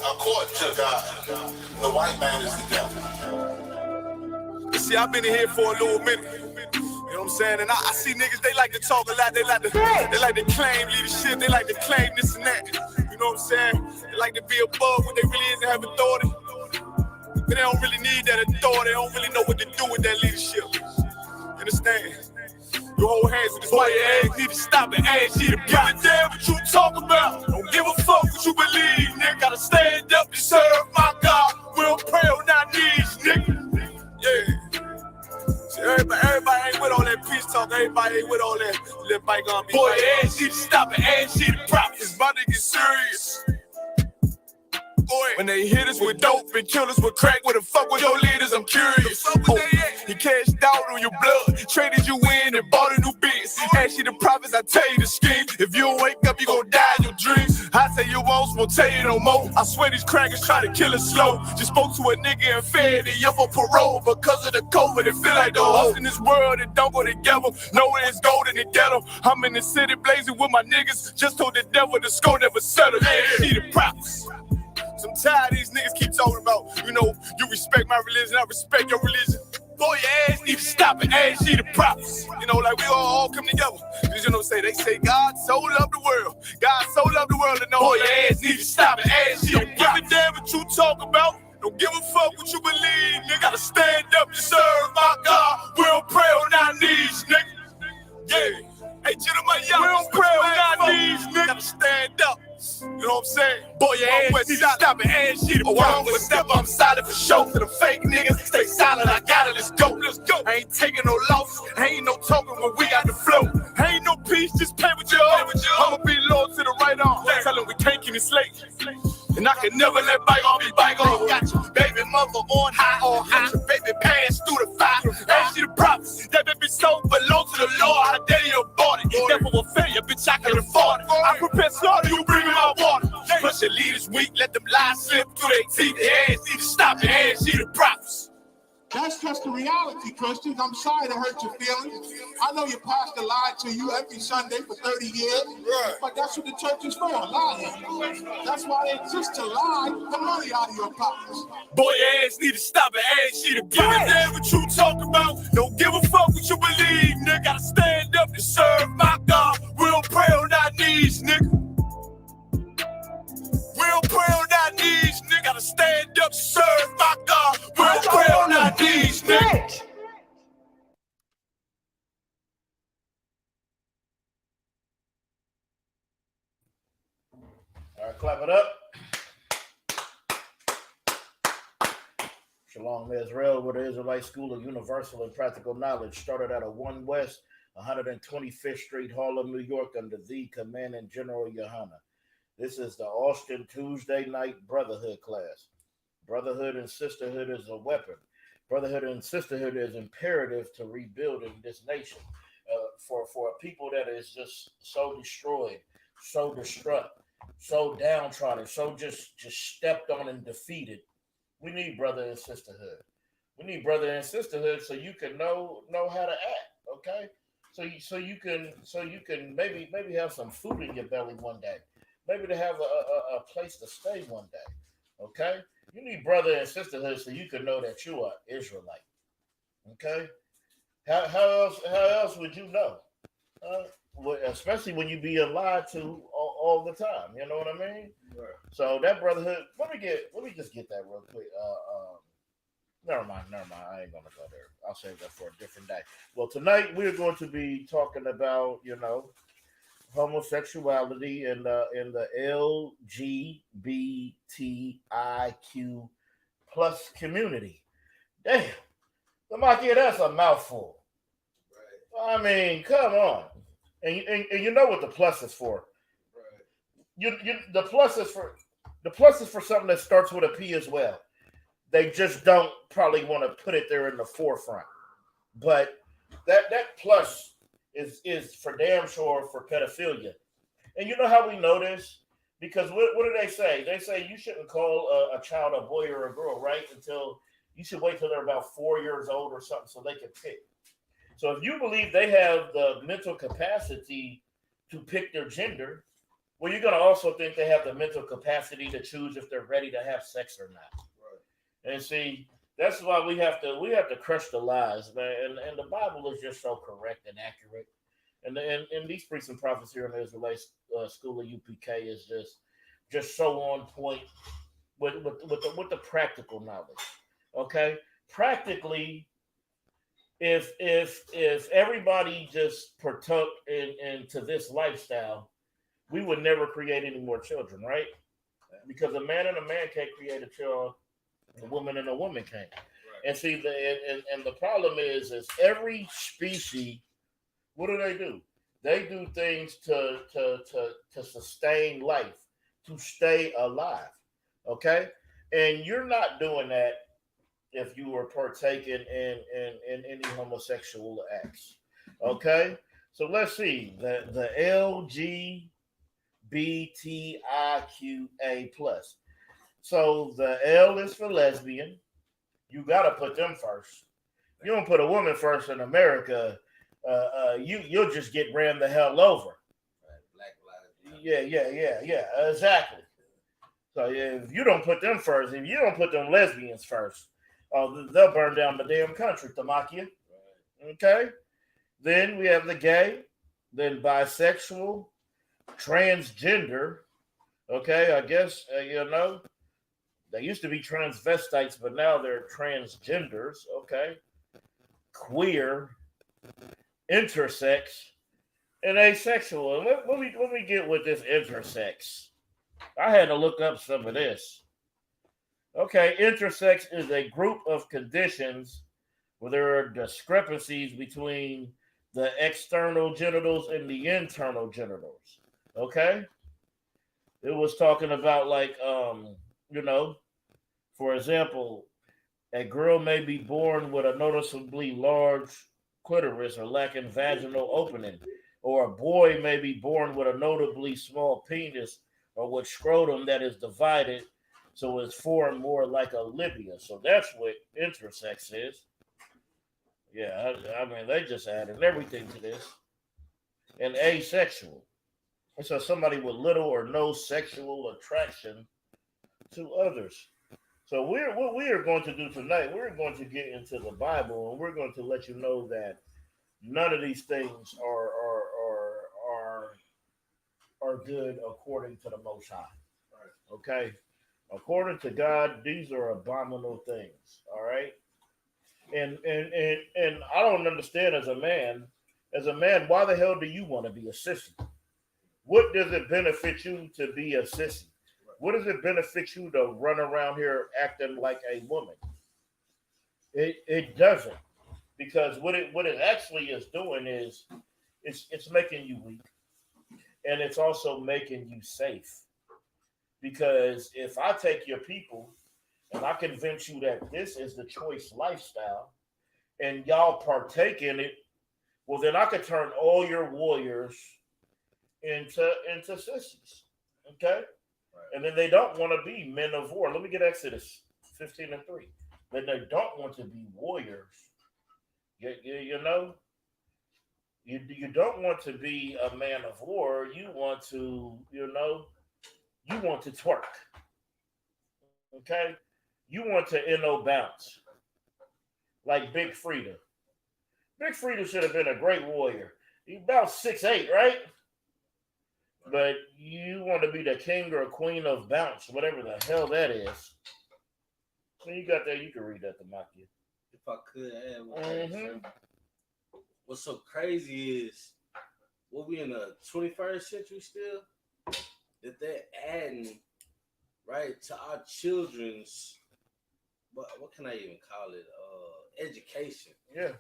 According to God, the white man is the devil. See, I've been in here for a little minute. You know what I'm saying? And I see niggas, they like to talk a lot. They like to claim leadership. They like to claim this and that. You know what I'm saying? They like to be above what they really is and have authority. But they don't really need that authority. They don't really know what to do with that leadership. You understand? You hold hands with this white ass, need to stop and ask you to give a damn what you talk about. Don't give a fuck what you believe, nigga. Gotta stand up to serve my God. We don't pray on our knees, nigga. Yeah. See, everybody ain't with all that peace talk. Everybody ain't with all that bygone be. Boy, ask you to stop and ask you to prop. It's about to get serious. Boy, when they hit us with dope and kill us with crack, where the fuck with your leaders? I'm curious. He cashed out on your blood, traded you in and bought a new biz. Ask you the prophets, I tell you the scheme. If you don't wake up, you gon' die in your dreams. I say you won't tell you no more. I swear these crackers try to kill us slow. Just spoke to a nigga and fed it up for parole because of the COVID. It feel like the host in this world that don't go together. Know it's gold in the ghetto. I'm in the city blazing with my niggas. Just told the devil the score never settled. See the prophets. I'm tired of these niggas keep talking about, you know, you respect my religion, I respect your religion. Boy, your ass need to stop and ask you the prophets. You know, like we all come together. Cause you know, they say God so loved the world. God so loved the world to know. Boy, your ass need to stop and ask you the prophets. Don't give a damn what you talk about. Don't give a fuck what you believe, nigga. Gotta stand up to serve my God. We don't pray on our knees, nigga. Yeah. Hey, gentlemen, y'all, we don't pray on our knees, nigga. Gotta stand up. You know what I'm saying? Boy, your ass need to stop and ask you to wrong with step. I'm silent for show. To the fake niggas, stay silent. I got it. Let's go. Let's go. I ain't taking no loss. Ain't no talking when we got the flow. Ain't no peace. Just pay with your own. I'ma be loyal to the right arm. Tell them we can't keep me slate. And I can never let bygone be bygone. Got your baby mother on high. Got your baby pants through the fire. Ask you the prophets. That baby soul belong to the Lord. How dare you abort it? Never will failure, bitch. I can afford it. I prepare slaughter. You bring me my water. Plus your leaders weak. Let them lies slip through their teeth. Their ass need to stop and ask you the prophets. That's just the reality, Christians. I'm sorry to hurt your feelings. I know your pastor lied to you every Sunday for 30 years, but that's what the church is for, lying. That's why they exist, to lie the money out of your pockets. Boy, your ass need to stop and ask you to give a damn what you talk about. Don't give a fuck what you believe, nigga. Gotta stand up to serve my God. We don't pray on our knees, nigga. We don't pray on our knees, nigga. Gotta stand up to serve my God. We don't pray on our knees, nigga. All right, clap it up. Shalom Israel, with the Israelite School of Universal and Practical Knowledge, started out of 1 West, 125th Street, Harlem, New York, under the Commanding General Yohana. This is the Austin Tuesday night brotherhood class. Brotherhood and sisterhood is a weapon. Brotherhood and sisterhood is imperative to rebuilding this nation. For a people that is just so destroyed, so distraught, so downtrodden, so just stepped on and defeated, we need brother and sisterhood. We need brother and sisterhood so you can know how to act. Okay, so you can maybe have some food in your belly one day. Maybe to have a place to stay one day, okay? You need brother and sisterhood so you can know that you are Israelite, okay? How else would you know? Especially when you be lied to all the time, you know what I mean? Right. So that brotherhood, let me just get that real quick. Never mind. I ain't gonna go there. I'll save that for a different day. Well, tonight we're going to be talking about, homosexuality in the LGBTIQ plus community. Damn, Lgbtqia, that's a mouthful. Right. I mean, come on, and you know what the plus is for. Right. The plus is for something that starts with a P as well. They just don't probably want to put it there in the forefront, but that plus is for damn sure for pedophilia. And you know how we know this? Because what do they say? They say you shouldn't call a child a boy or a girl, right? You should wait till they're about 4 years old or something so they can pick. So if you believe they have the mental capacity to pick their gender, well, you're going to also think they have the mental capacity to choose if they're ready to have sex or not. Right. And see, that's why we have to crush the lies, man. And the Bible is just so correct and accurate. And these priests and prophets here in the Israelite School of UPK is just so on point with the practical knowledge. Okay, practically, if everybody just partook into this lifestyle, we would never create any more children, right? Because a man and a man can't create a child, a woman and a woman can't. Right. And see, the problem is every species, what do? They do things to sustain life, to stay alive. Okay, and you're not doing that if you were partaking in any homosexual acts. Okay, so let's see the LGBTIQA plus. So the L is for lesbian. You gotta put them first. You don't put a woman first in America, you'll just get ran the hell over. Black lives. Yeah, exactly. So if you don't put them first, if you don't put them lesbians first, they'll burn down the damn country, Tamakia. Right. Okay. Then we have the gay, then bisexual, transgender. Okay, I guess they used to be transvestites, but now they're transgenders. Okay, queer, intersex, and asexual. And let me get with this intersex. I had to look up some of this. Okay, intersex is a group of conditions where there are discrepancies between the external genitals and the internal genitals. Okay? It was talking about for example, a girl may be born with a noticeably large clitoris or lacking vaginal opening, or a boy may be born with a notably small penis or with scrotum that is divided so it's formed more like a labia. So that's what intersex is. Yeah, I mean, they just added everything to this. And asexual. So somebody with little or no sexual attraction to others. So what we are going to do tonight, we're going to get into the Bible, and we're going to let you know that none of these things are good according to the Most High. Right. Okay, according to God, these are abominable things. All right, and I don't understand as a man, why the hell do you want to be a sissy? What does it benefit you to be a sissy? What does it benefit you to run around here acting like a woman? It doesn't, because what it actually is doing is it's making you weak, and it's also making you safe. Because if I take your people and I convince you that this is the choice lifestyle, and y'all partake in it, well, then I could turn all your warriors into sissies. Okay. And then they don't want to be men of war. Let me get Exodus 15:3. Then they don't want to be warriors. You don't want to be a man of war. You want to, you want to twerk. Okay? You want to NO bounce. Like Big Frida. Big Frida should have been a great warrior. He about 6'8", right? But you want to be the king or queen of bounce, whatever the hell that is. When you got that, you can read that to Maki. If I could add what's so crazy is what we in the 21st century still, that they're adding, right, to our children's, what can I even call it? Education. Yeah.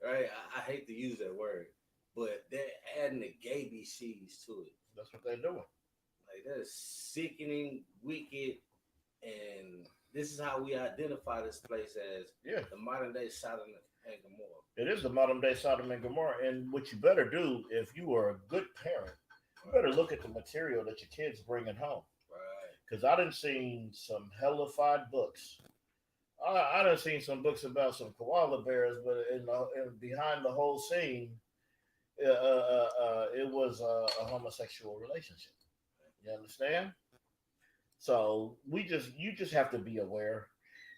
Right? I hate to use that word, but they're adding the gay BCs to it. That's what they're doing. Like, that is sickening, wicked, and this is how we identify this place as the modern day Sodom and Gomorrah. It is the modern day Sodom and Gomorrah. And what you better do, if you are a good parent, you better look at the material that your kids bringing home. Right. Because I done seen some hellified books. I done seen some books about some koala bears, but behind the whole scene, it was a homosexual relationship. You understand? So you just have to be aware,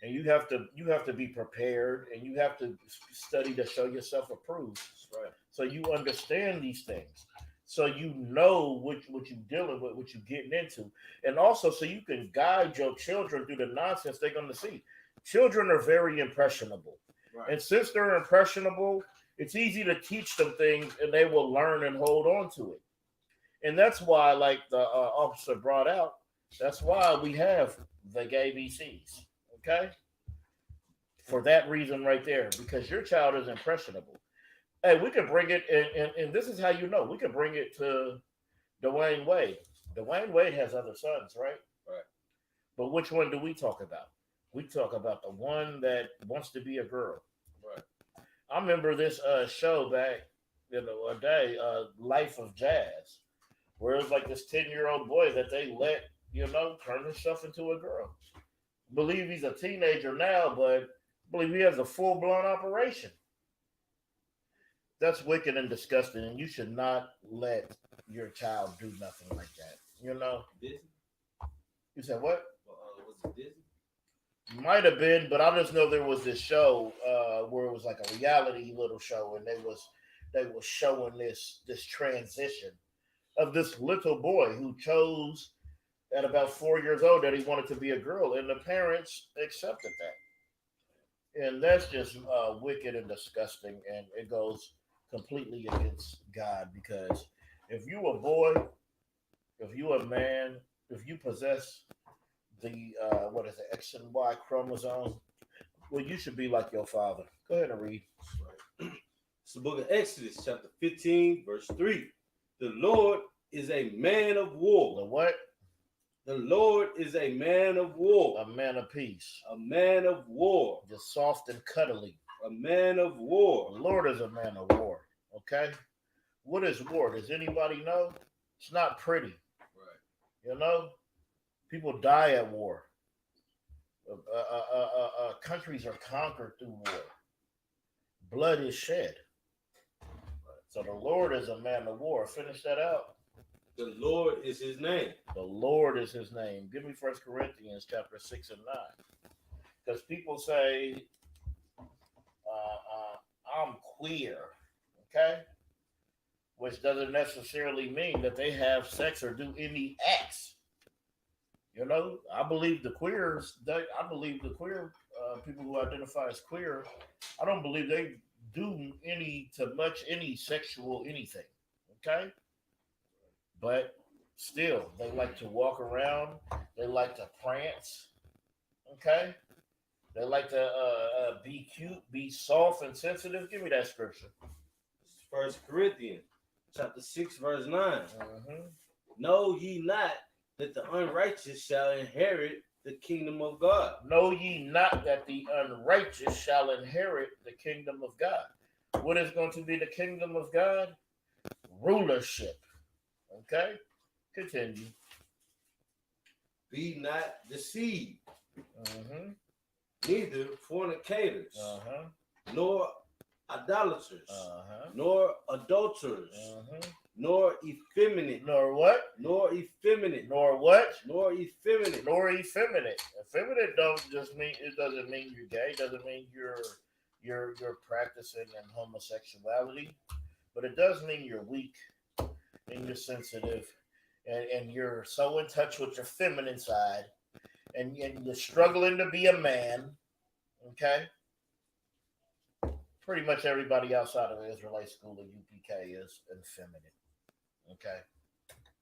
and you have to be prepared, and you have to study to show yourself approved. That's right. So you understand these things, so you know what you're dealing with, what you're getting into, and also so you can guide your children through the nonsense they're going to see. Children are very impressionable, Right. and since they're impressionable, it's easy to teach them things, and they will learn and hold on to it. And that's why, like the officer brought out, that's why we have the gay BCs. Okay, for that reason right there, because your child is impressionable. Hey, we could bring it, and this is how you know we could bring it to Dwayne Wade. Dwayne Wade has other sons, right? Right. But which one do we talk about? We talk about the one that wants to be a girl. Right. I remember this show back, a day, Life of Jazz, where it was like this 10-year-old boy that they let, turn himself into a girl. Believe he's a teenager now, but believe he has a full-blown operation. That's wicked and disgusting, and you should not let your child do nothing like that. Disney? You said what? Was it Disney? Might have been, but I just know there was this show where it was like a reality little show, and they was showing this transition of this little boy who chose at about 4 years old that he wanted to be a girl, and the parents accepted that. And that's just wicked and disgusting, and it goes completely against God, because if you a boy, if you a man, if you possess the X and Y chromosome, well, you should be like your father. Go ahead and read. Right. It's the book of Exodus, chapter 15, verse 3. The Lord is a man of war. The what? The Lord is a man of war. A man of peace. A man of war. Just soft and cuddly. A man of war. The Lord is a man of war. Okay? What is war? Does anybody know? It's not pretty. Right. People die at war. Countries are conquered through war. Blood is shed. So the Lord is a man of war. Finish that out. The Lord is his name. The Lord is his name. Give me 1 Corinthians chapter 6 and 9. Because people say, I'm queer. Okay? Which doesn't necessarily mean that they have sex or do any acts. I believe the queers, people who identify as queer, I don't believe they do any sexual anything. Okay? But still, they like to walk around. They like to prance. Okay? They like to be cute, be soft and sensitive. Give me that scripture. This is 1 Corinthians chapter 6, verse 9. Mm-hmm. Know ye not that the unrighteous shall inherit the kingdom of God? Know ye not that the unrighteous shall inherit the kingdom of God? What is going to be the kingdom of God? Rulership. Okay? Continue. Be not deceived, Mm-hmm. neither fornicators, Uh-huh. nor idolaters, Uh-huh. nor adulterers, Uh-huh. nor effeminate, Nor what? nor effeminate, Nor what? nor effeminate, Nor effeminate. Effeminate doesn't mean you're gay. Doesn't mean you're practicing in homosexuality, but it does mean you're weak and you're sensitive, and you're so in touch with your feminine side, and you're struggling to be a man. Okay. Pretty much everybody outside of the Israelite school of UPK is effeminate. Okay.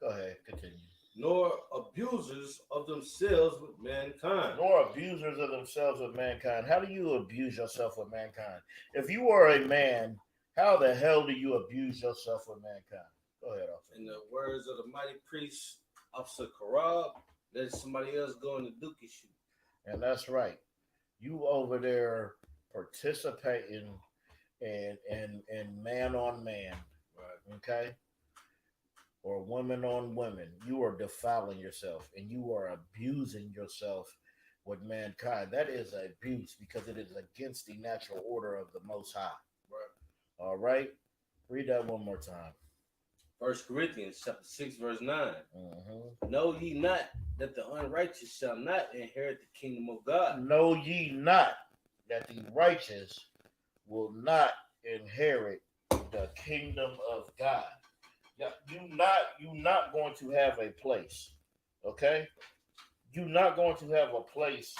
Go ahead. Continue. nor abusers of themselves with mankind. Nor abusers of themselves with mankind. How do you abuse yourself with mankind? If you are a man, how the hell do you abuse yourself with mankind? Go ahead, officer. In the words of the mighty priest, Officer Karab, let somebody else go in the dookie shoot. And that's right. You over there participating in man on man. Right. Okay? Or women on women. You are defiling yourself and you are abusing yourself with mankind. That is abuse because it is against the natural order of the Most High. Right. All right? Read that one more time. 1 Corinthians chapter 6, verse 9. Mm-hmm. Know ye not that the unrighteous shall not inherit the kingdom of God? Know ye not that the righteous will not inherit the kingdom of God. You're not going to have a place. Okay? You're not going to have a place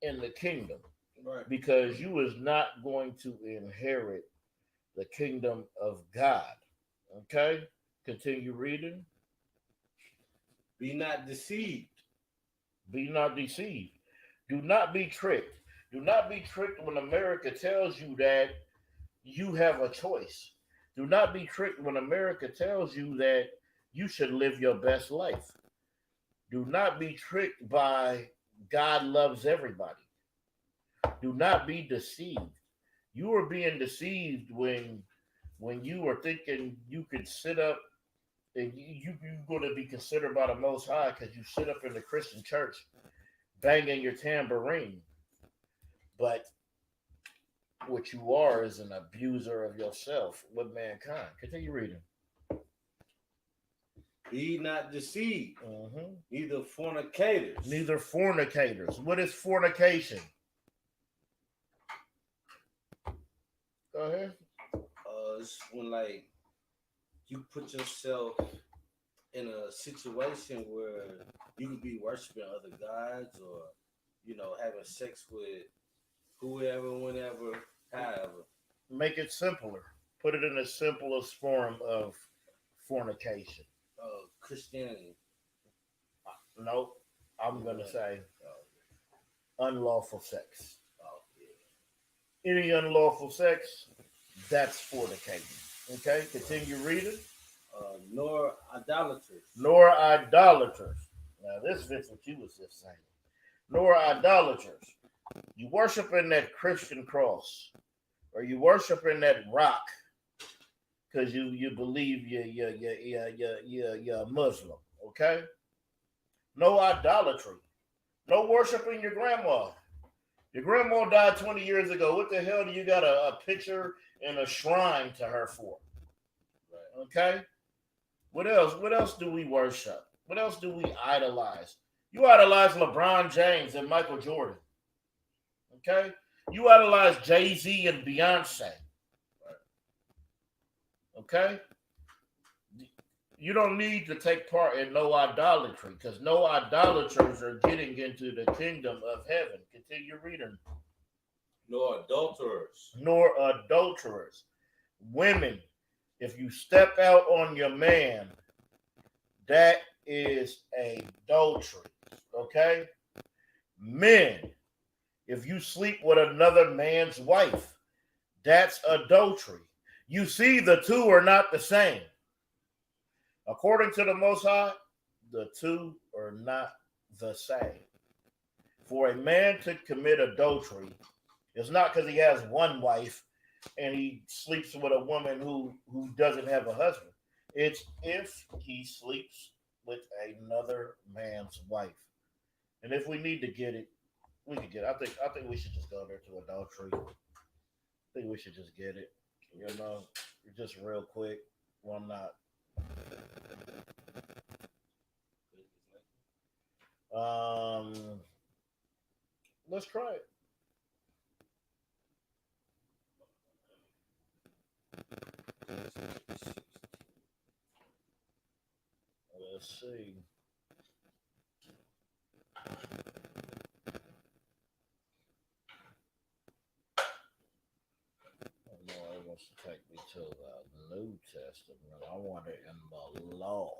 in the kingdom. Right. Because you is not going to inherit the kingdom of God. Okay? Continue reading. Be not deceived. Be not deceived. Do not be tricked. Do not be tricked when America tells you that you have a choice. Do not be tricked when America tells you that you should live your best life. Do not be tricked by God loves everybody. Do not be deceived. You are being deceived when you were thinking you could sit up and you're going to be considered by the Most High because you sit up in the Christian church banging your tambourine. But what you are is an abuser of yourself with mankind. Continue reading. Be not deceived. Mm-hmm. Neither fornicators. Neither fornicators. What is fornication? Go ahead. It's when like you put yourself in a situation where you could be worshiping other gods or, having sex with whoever, whenever, however. Make it simpler. Put it in the simplest form of fornication. Christianity. Nope. I'm going to say unlawful sex. Oh, yeah. Any unlawful sex, that's fornicating. Okay, continue reading. Nor idolaters. Nor idolaters. Now, this fits what you was just saying. Nor idolaters. You worshiping that Christian cross, or you worshiping that rock, because you believe you're a Muslim. Okay. No idolatry. No worshiping your grandma. Your grandma died 20 years ago. What the hell do you got a picture and a shrine to her for? Right. Okay. What else? What else do we worship? What else do we idolize? You idolize LeBron James and Michael Jordan. Okay? You idolize Jay-Z and Beyonce. Okay? You don't need to take part in no idolatry because no idolaters are getting into the kingdom of heaven. Continue reading. Nor adulterers. Nor adulterers. Women, if you step out on your man, that is adultery. Okay? Men, if you sleep with another man's wife, that's adultery. You see, the two are not the same. According to the Most High, the two are not the same. For a man to commit adultery, it's not because he has one wife and he sleeps with a woman who doesn't have a husband. It's if he sleeps with another man's wife. And if we need to get it, we can get it. I think we should just go there to adultery. I think we should just get it. Just real quick. Well, I'm not. Let's try it. Let's see. No, it wants to take me to the New Testament. I want it in the law.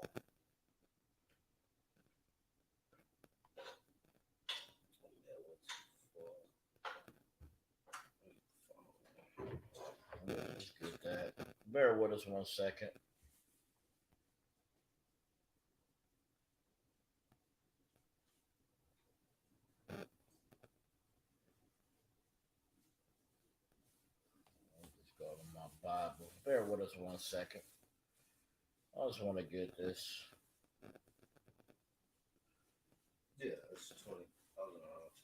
Let's get that. Bear with us 1 second. Go to my Bible. Bear with us 1 second. I just want to get this. Yeah, it's 20. I was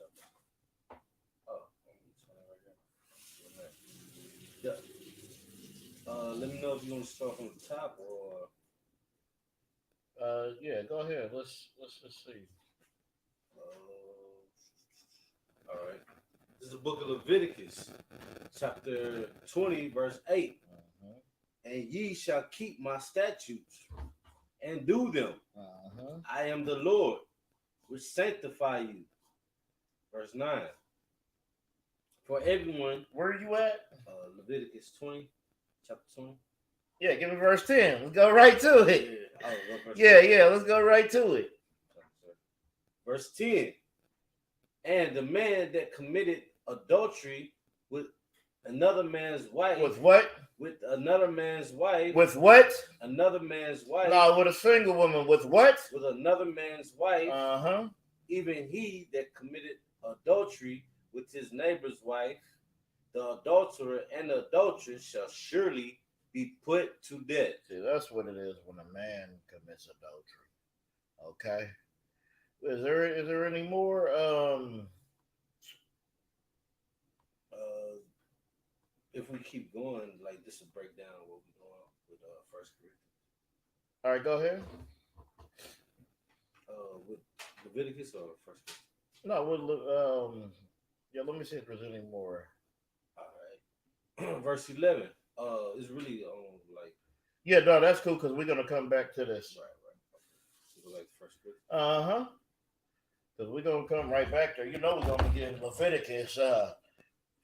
Let me know if you want to start from the top or. Yeah, go ahead. Let's see. All right. This is the book of Leviticus, chapter 20, verse 8. Uh-huh. And ye shall keep my statutes and do them. Uh-huh. I am the Lord, which sanctify you. Verse 9. For everyone. Where are you at? Leviticus 20, chapter 20. Yeah, give me verse 10. Let's go right to it. Yeah, let's go right to it. Verse 10. And the man that committed adultery with another man's wife. With what? With another man's wife. With what? Another man's wife. No, with a single woman. With what? With another man's wife. Uh-huh. Even he that committed adultery with his neighbor's wife, the adulterer and the adulteress shall surely be put to death. See, that's what it is when a man commits adultery. Okay. Is there any more? If we keep going, like this will break down what we're going with First Corinthians. All right, go ahead. With Leviticus or First Corinthians? No, yeah. Let me see if there's any more. All right. Verse 11. It's really like. Yeah, no, that's cool because we're gonna come back to this. Right. So go back to First Corinthians. Uh-huh. Because we're gonna come right back there. You know we're gonna get Leviticus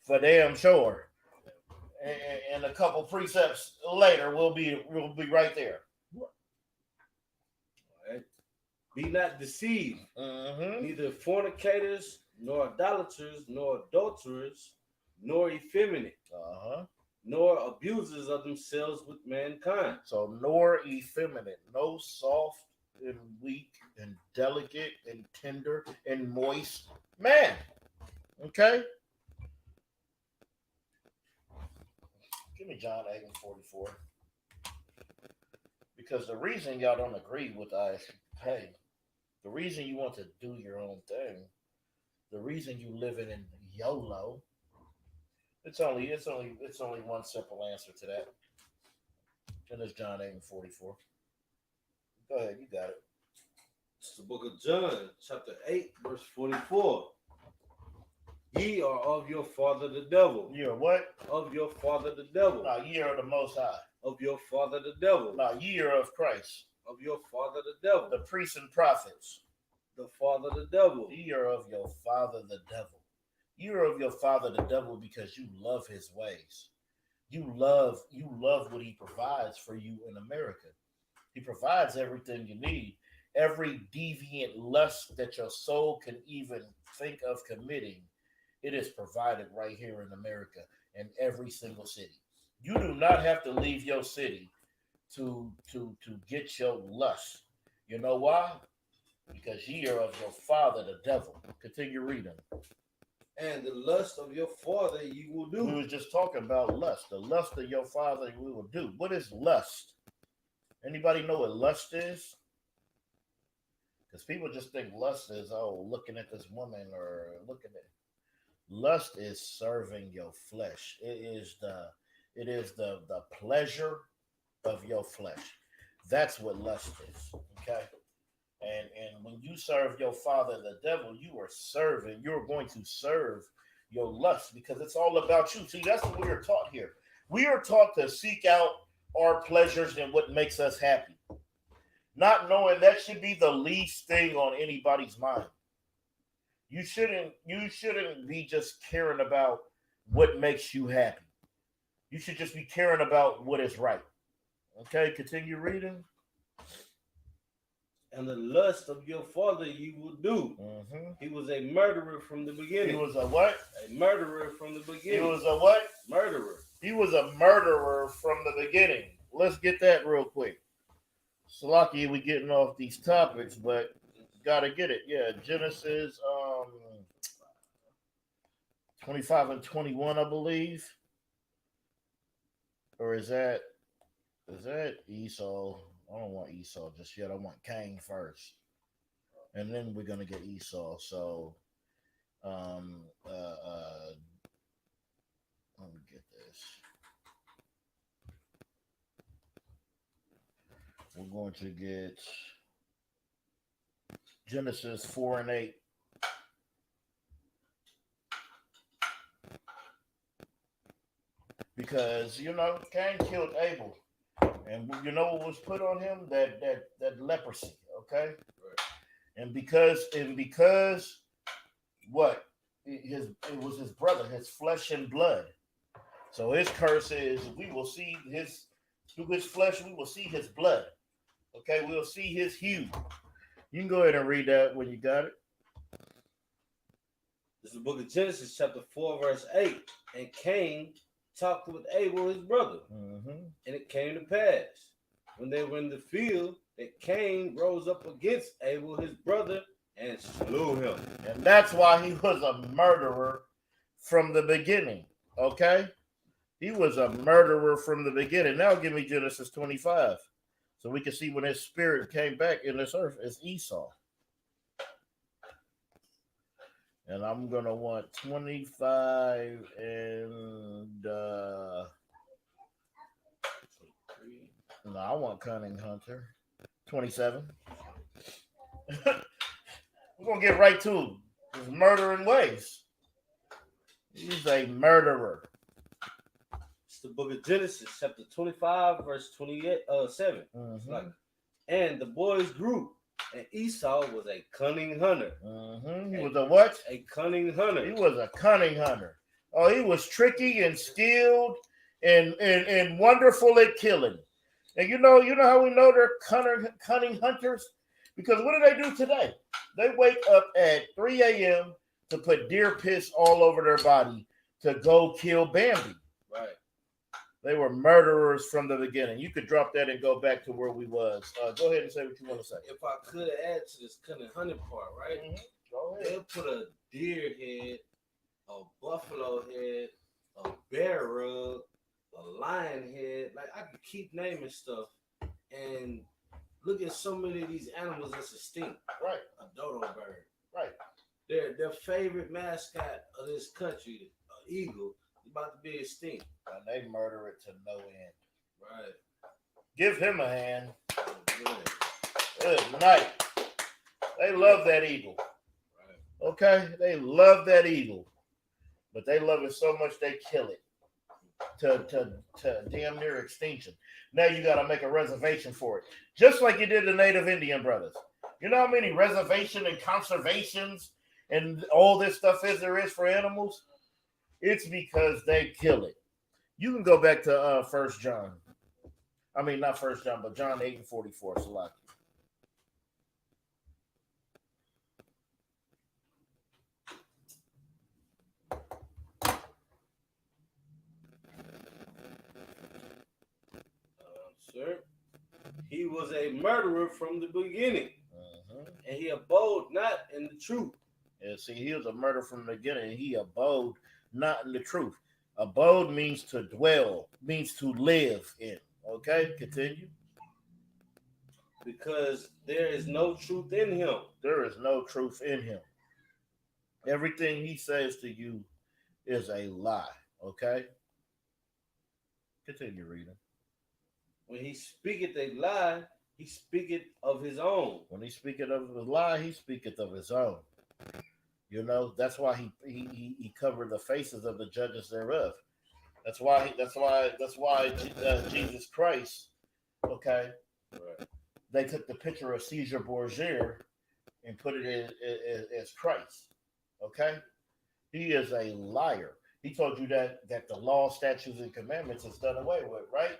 for damn sure. And a couple precepts later we'll be right there. All right. Be not deceived, neither fornicators, nor idolaters, nor adulterers, nor effeminate, nor abusers of themselves with mankind. So nor effeminate, no soft and weak and delicate and tender and moist man. Okay? Give me John 8:44. Because the reason y'all don't agree with ISUPK, the reason you want to do your own thing, the reason you living in YOLO, it's only one simple answer to that. And it's John 8:44. Go ahead, you got it. It's the book of John, chapter 8, verse 44. Ye are of your father the devil. You are what? Of your father the devil. No, ye are the Most High. Of your father the devil. No, ye are of Christ. Of your father the devil. The priests and prophets. The father the devil. Ye are of your father the devil. You are of your father the devil because you love his ways. You love what he provides for you in America. He provides everything you need. Every deviant lust that your soul can even think of committing, it is provided right here in America in every single city. You do not have to leave your city to get your lust. You know why? Because ye are of your father the devil. Continue reading. And the lust of your father you will do. We was just talking about lust. The lust of your father we will do. What is lust? Anybody know what lust is? Because people just think lust is, looking at this woman or looking at. Lust is serving your flesh. It is the pleasure of your flesh. That's what lust is. Okay. And when you serve your father, the devil, you're going to serve your lust because it's all about you. See, that's what we are taught here. We are taught to seek out our pleasures and what makes us happy. Not knowing that should be the least thing on anybody's mind. You shouldn't be just caring about what makes you happy. You should just be caring about what is right. Okay, continue reading. And the lust of your father you will do. He was a murderer from the beginning. He was a what? A murderer from the beginning. He was a what? Murderer. He was a murderer from the beginning. Let's get that real quick. Salaki, we getting off these topics, but gotta get it. Yeah, Genesis 25 and 21, I believe. Or is that Esau? I don't want Esau just yet. I want Cain first. And then we're gonna get Esau. So let me get this. We're going to get Genesis 4 and 8. Because Cain killed Abel, and you know what was put on him? That leprosy. Okay, Right. and because what it was his brother, his flesh and blood. So his curse is we will see through his flesh, we will see his blood. Okay, we'll see his hue. You can go ahead and read that when you got it. This is the book of Genesis, chapter 4, verse 8. And Cain talked with Abel, his brother. Mm-hmm. And it came to pass, when they were in the field, that Cain rose up against Abel, his brother, and slew him. And that's why he was a murderer from the beginning. Okay? He was a murderer from the beginning. Now give me Genesis 25. So we can see when his spirit came back in this earth as Esau. And I'm going to want 25 and... no, I want Cunning Hunter. 27. We're going to get right to his murdering ways. He's a murderer. It's the book of Genesis, chapter 25, verse 28, 7. Mm-hmm. And the boys grew, and Esau was a cunning hunter. Mm-hmm. He was a what? A cunning hunter. He was a cunning hunter. Oh, he was tricky and skilled and wonderful at killing. And you know how we know they're cunning hunters? Because what do they do today? They wake up at 3 a.m. to put deer piss all over their body to go kill Bambi. Right. They were murderers from the beginning. You could drop that and go back to where we was. Go ahead and say what you want to say. If I could add to this cunning hunting part, right? Mm-hmm. Go ahead. They'll put a deer head, a buffalo head, a bear rug, a lion head. Like, I could keep naming stuff and look at so many of these animals that's extinct. Right. A dodo bird. Right. Their favorite mascot of this country, an eagle, is about to be extinct. And they murder it to no end. Right. Give him a hand. Yeah. Good night. They love that eagle. Right. Okay? They love that eagle. But they love it so much they kill it to damn near extinction. Now you got to make a reservation for it. Just like you did the Native Indian brothers. You know how many reservation and conservations and all this stuff there is for animals? It's because they kill it. You can go back to 1 John. I mean, not 1 John, but John 8 and 44. Salaki. Sir, he was a murderer from the beginning, Mm-hmm. and he abode not in the truth. Yeah, see, he was a murderer from the beginning. He abode not in the truth. Abode means to dwell, means to live in. Okay, continue. Because there is no truth in him. There is no truth in him. Everything he says to you is a lie. Okay? Continue reading. When he speaketh a lie, he speaketh of his own. When he speaketh of his lie, he speaketh of his own. You know, that's why he covered the faces of the judges thereof. That's why Jesus Christ, okay, Right. they took the picture of Caesar Borgia and put it as Christ. Okay? He is a liar. He told you that the law, statutes, and commandments is done away with, right?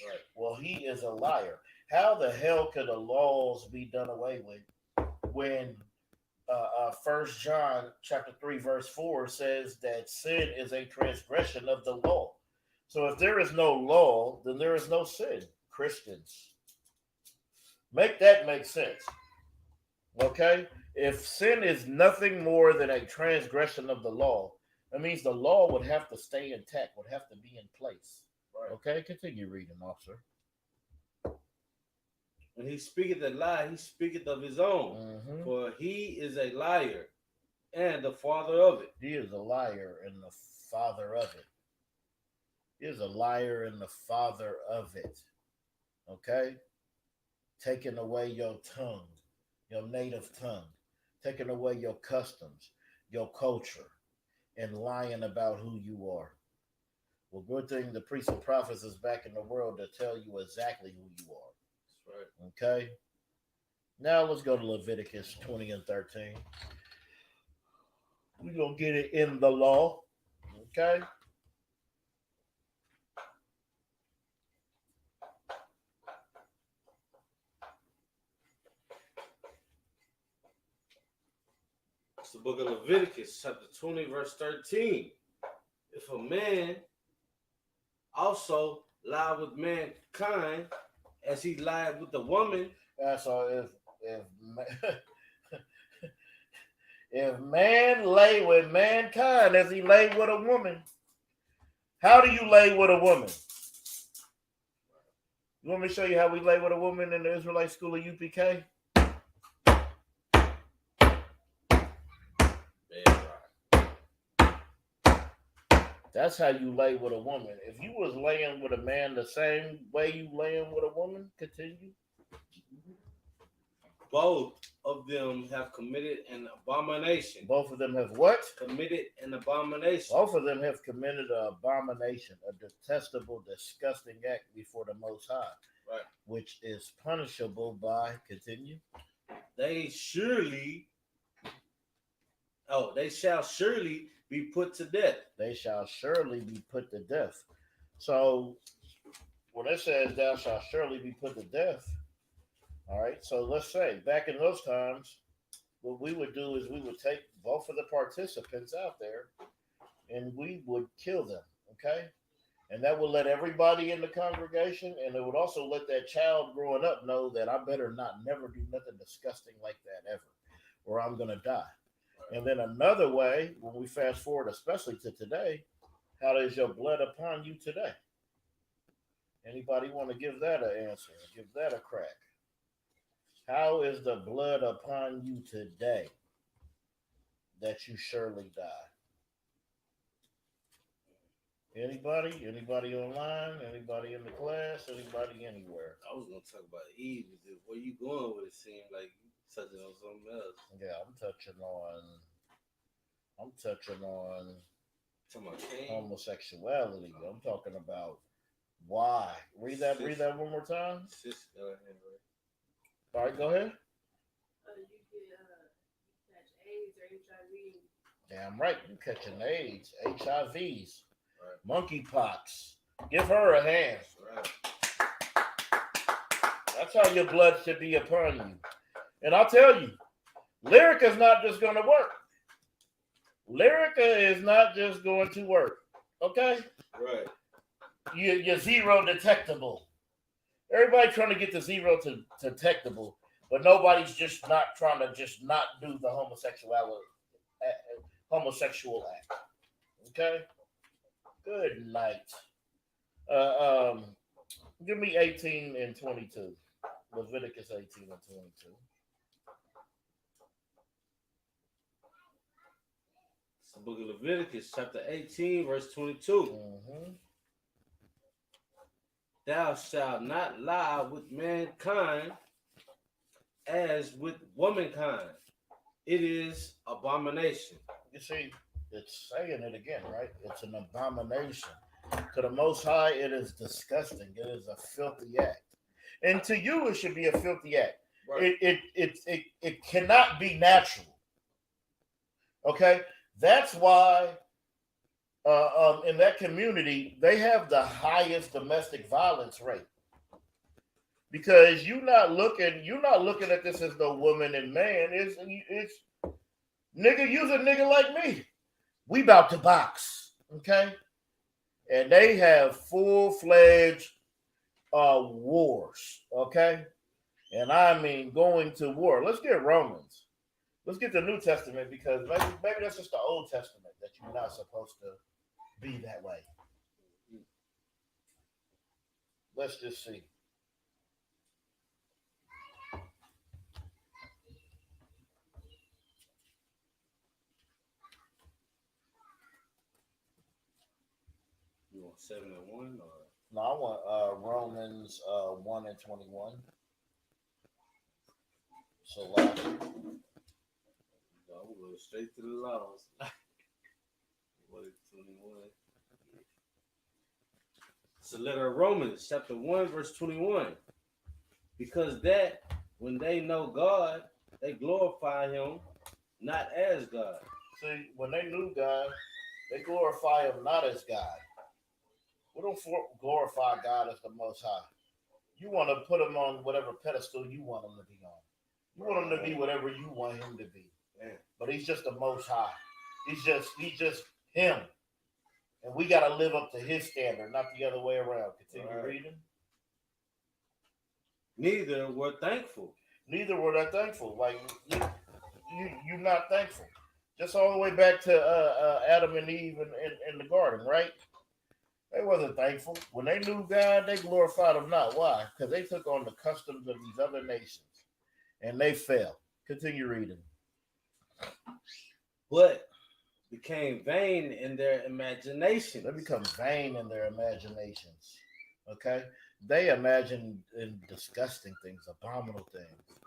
Right. Well, he is a liar. How the hell could the laws be done away with when 1 John chapter 3 verse 4 says that sin is a transgression of the law? So if there is no law, then there is no sin. Christians, make that make sense. Okay? If sin is nothing more than a transgression of the law, that means the law would have to stay intact, would have to be in place. Right. Okay, continue reading, officer. When he speaketh a lie, he speaketh of his own. Mm-hmm. For he is a liar and the father of it. He is a liar and the father of it. He is a liar and the father of it. Okay? taking away your tongue, your native tongue, taking away your customs, your culture, and lying about who you are. Well, good thing the priests and prophets is back in the world to tell you exactly who you are. That's right. Okay? Now let's go to Leviticus 20 and 13. We're going to get it in the law. Okay? It's the book of Leviticus, chapter 20, verse 13. If a man also lie with mankind as he lied with the woman. So if man lay with mankind as he lay with a woman, how do you lay with a woman? You want me to show you how we lay with a woman in the Israelite school of UPK? That's how you lay with a woman. If you was laying with a man the same way you laying with a woman, continue. Both of them have committed an abomination. Both of them have what? Committed an abomination. Both of them have committed an abomination, a detestable, disgusting act before the Most High. Right. Which is punishable by, continue. They shall surely be put to death. They shall surely be put to death. So when it says thou shalt surely be put to death, all right, so let's say back in those times, what we would do is we would take both of the participants out there and we would kill them, okay? And that would let everybody in the congregation, and it would also let that child growing up know that I better not never do nothing disgusting like that ever, or I'm going to die. And then another way, when we fast forward, especially to today, how is your blood upon you today? Anybody want to give that an answer? Give that a crack. How is the blood upon you today that you surely die? Anybody? Anybody online? Anybody in the class? Anybody anywhere? I was going to talk about Eve. Where you going with it seemed like you touching on something else. Yeah, I'm touching on homosexuality. I'm talking about why. Read that one more time. All right, go ahead. You can catch AIDS or HIV. Damn right, you catching AIDS, HIVs, right. Monkeypox. Give her a hand. Right. That's how your blood should be upon you. And I'll tell you, Lyrica is not just going to work. Lyrica is not just going to work. Okay? Right. You're zero detectable. Everybody trying to get the zero to detectable, but nobody's just not trying to just not do the homosexual act. Okay? Good night. Give me 18 and 22. Leviticus 18 and 22. It's the book of Leviticus, chapter 18, verse 22. Mm-hmm. Thou shalt not lie with mankind as with womankind. It is abomination. You see, it's saying it again, right? It's an abomination. To the Most High, it is disgusting. It is a filthy act. And to you, it should be a filthy act. Right. It cannot be natural. Okay? That's why in that community, they have the highest domestic violence rate. Because you're not looking at this as no woman and man. It's nigga, you's a nigga like me. We about to box. Okay? And they have full-fledged wars. Okay? And I mean going to war. Let's get Romans. Let's get the New Testament, because maybe that's just the Old Testament that you're not supposed to be that way. Let's just see. You want 7 and 1 or? No, I want Romans 1 and 21. So like, I'm going straight to the laws. What is 21? It's the letter of Romans, chapter 1, verse 21. Because that when they know God, they glorify him not as God. see, when they knew God, they glorify him not as God. We don't glorify God as the Most High. You want to put him on whatever pedestal you want him to be on. You want him to be whatever you want him to be. But he's just the Most High. He's just him. And we got to live up to his standard, not the other way around. Continue reading. Neither were thankful. Neither were they thankful. Like, you're not thankful. Just all the way back to Adam and Eve in the garden, right? They wasn't thankful. When they knew God, they glorified him not. Why? Because they took on the customs of these other nations. And they fell. Continue reading. But became vain in their imagination. They become vain in their imaginations. Okay? They imagine in disgusting things, abominable things.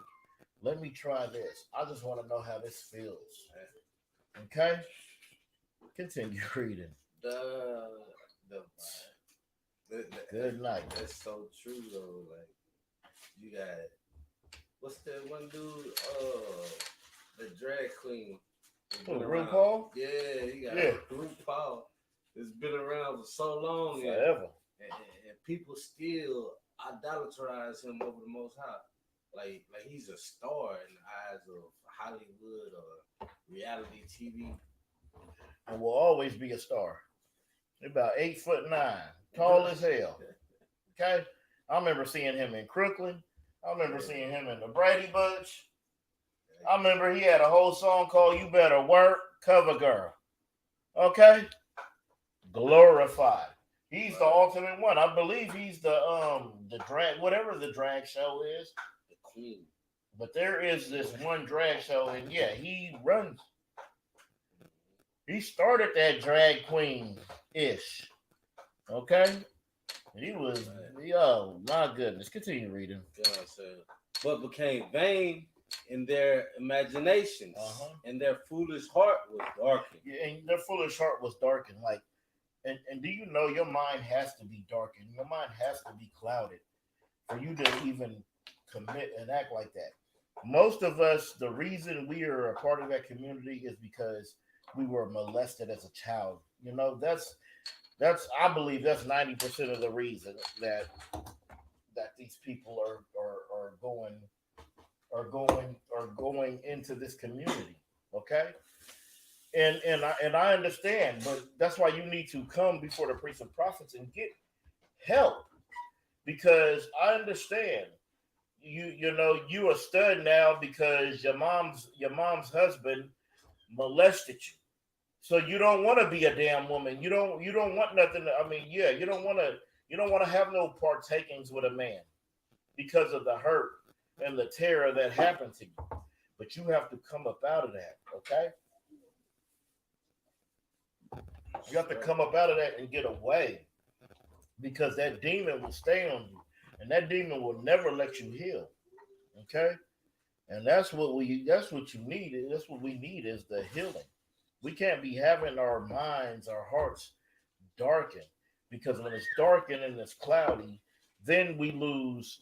Let me try this. I just want to know how this feels. Okay? Continue reading. Good night. That's so true though. Like you got what's that one dude? The drag queen. RuPaul? Yeah, you got RuPaul. It's been around for so long. Forever. And people still idolatrize him over the Most High. Like he's a star in the eyes of Hollywood or reality TV. And will always be a star. He's about 8'9", tall as hell. Okay? I remember seeing him in Crooklyn. I remember seeing him in the Brady Bunch. I remember he had a whole song called "You Better Work, Cover Girl." Okay? Glorified. He's the ultimate one. I believe he's the drag, whatever the drag show is. The queen. But there is this one drag show, and yeah, he runs. He started that drag queen-ish. Okay? He was, oh my goodness. Continue reading. But became vain in their imaginations, and their foolish heart was darkened. Yeah, and their foolish heart was darkened. Like, and do you know your mind has to be darkened? Your mind has to be clouded for you to even commit and act like that. Most of us, the reason we are a part of that community is because we were molested as a child. You know, that's I believe that's 90% of the reason that these people are going into this community. Okay? And I understand, but that's why you need to come before the priests and prophets and get help. Because I understand you know you a stud now because your mom's husband molested you. So you don't want to be a damn woman. You don't want nothing. You don't want to have no partakings with a man because of the hurt and the terror that happened to you. But you have to come up out of that, okay? You have to come up out of that and get away because that demon will stay on you and that demon will never let you heal, okay? And that's what you need. That's what we need is the healing. We can't be having our minds, our hearts darkened because when it's darkened and it's cloudy, then we lose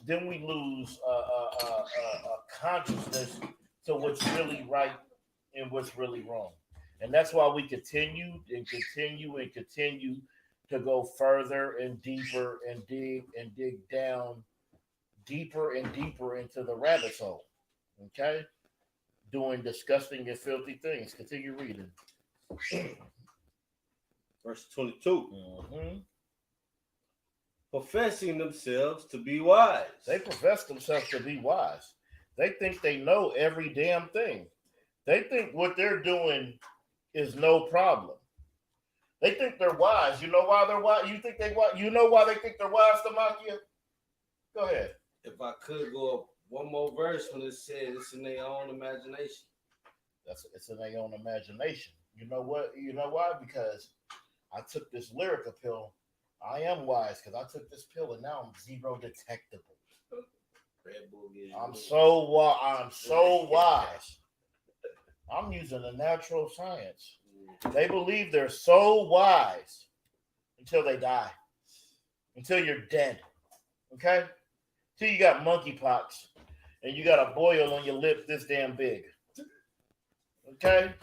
consciousness to what's really right and what's really wrong. And that's why we continue to go further and deeper and dig down deeper and deeper into the rabbit hole. Okay? Doing disgusting and filthy things. Continue reading. Verse 22. Professing themselves to be wise. They profess themselves to be wise. They think they know every damn thing. They think what they're doing is no problem. They think they're wise. You know why they're wise? You know why they think they're wise, Lgbtqia? Go ahead. If I could go up one more verse when it says it's in their own imagination. It's in their own imagination. You know what? You know why? Because I took this lyrica pill. I am wise because I took this pill and now I'm zero detectable. Red Bull gives you. I'm so wise. I'm using the natural science. They believe they're so wise until they die, until you're dead. Okay? Till you got monkeypox and you got a boil on your lip this damn big. Okay?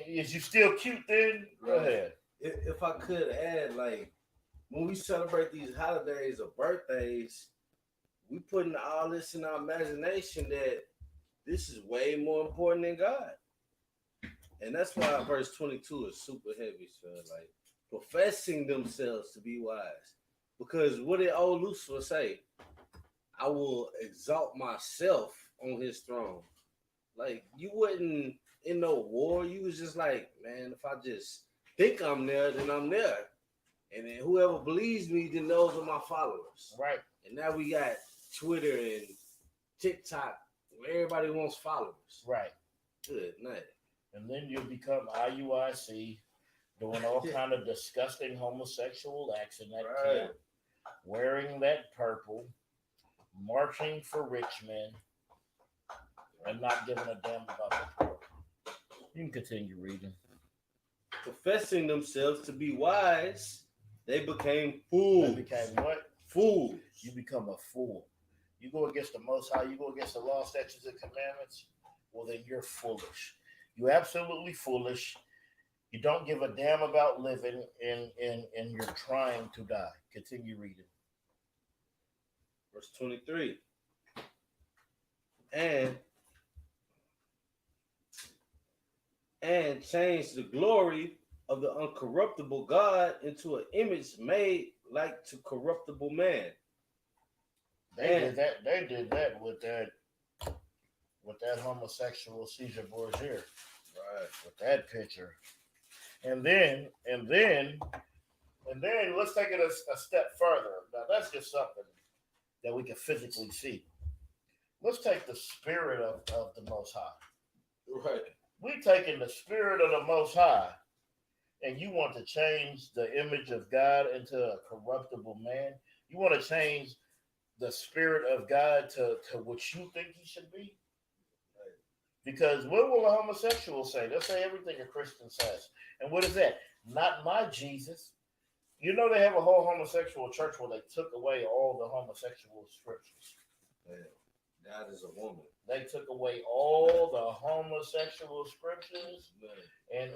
Is you still cute then? Go ahead. If I could add, like, when we celebrate these holidays or birthdays, we putting all this in our imagination that this is way more important than God. And that's why verse 22 is super heavy, so like professing themselves to be wise. Because what did old Lucifer say? I will exalt myself on his throne. Like, you wasn't in no war. You was just like, man, if I just think I'm there, then I'm there. And then whoever believes me, then those are my followers. Right. And now we got Twitter and TikTok where everybody wants followers. Right. Good night. And then you become IUIC, doing all kind of disgusting homosexual acts in that camp, wearing that purple, marching for rich men, and not giving a damn about the poor. You can continue reading. Professing themselves to be wise, they became fools. They became what? Fools. You become a fool. You go against the Most High, you go against the law, statutes, and commandments, well, then you're foolish. You're absolutely foolish. You don't give a damn about living, and you're trying to die. Continue reading. Verse 23. And change the glory of the uncorruptible God into an image made like to corruptible man. They did that with that homosexual Caesar Borgia. Right. With that picture. And then let's take it a step further. Now that's just something that we can physically see. Let's take the spirit of the Most High. Right. We taking the spirit of the Most High, and you want to change the image of God into a corruptible man. You want to change the spirit of God to what you think he should be. Because what will a homosexual say? They'll say everything a Christian says. And what is that? Not my Jesus. You know, they have a whole homosexual church where they took away all the homosexual scriptures. Yeah. God is a woman. They took away all the homosexual scriptures. And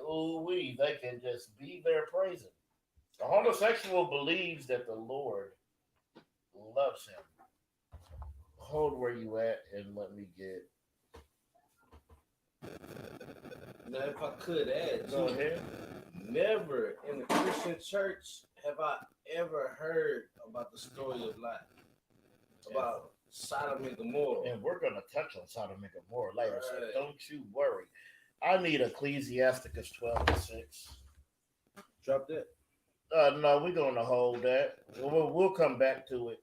they can just be there praising. The homosexual believes that the Lord loves him. Hold where you at and let me get. Now, if I could add, Go ahead. Never in the Christian church have I ever heard about the story of Lot, about Sodom and Gomorrah. And we're going to touch on Sodom and Gomorrah later, so don't you worry. I need Ecclesiasticus 12:6. Drop that. No, we're going to hold that. We'll come back to it.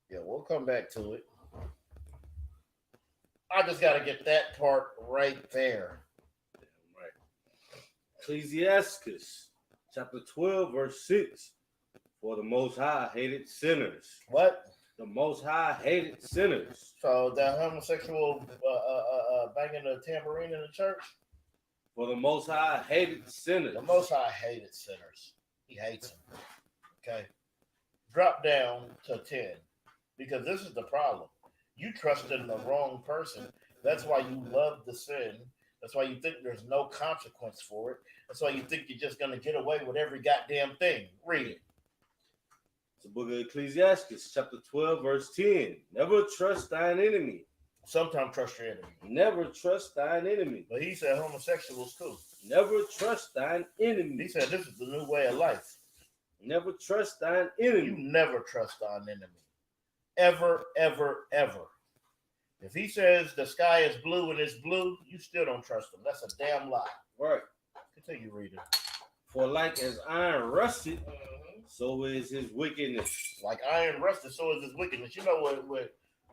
Yeah, we'll come back to it. I just got to get that part right there. Right. Ecclesiasticus chapter 12, verse 6. For the Most High hated sinners. What? The Most High hated sinners. So the homosexual banging the tambourine in the church? For the Most High hated sinners. The Most High hated sinners. He hates them. Okay? Drop down to 10. Because this is the problem. You trust in the wrong person. That's why you love the sin. That's why you think there's no consequence for it. That's why you think you're just going to get away with every goddamn thing. Read it. It's the book of Ecclesiastes, chapter 12, verse 10. Never trust thine enemy. Sometimes trust your enemy. Never trust thine enemy. But he said homosexuals too. Never trust thine enemy. He said this is the new way of life. Never trust thine enemy. You never trust thine enemy. Ever, ever, ever. If he says the sky is blue and it's blue, you still don't trust him. That's a damn lie. Right. Continue reading. For like as iron rusted, so is his wickedness. Like iron rusted, so is his wickedness. You know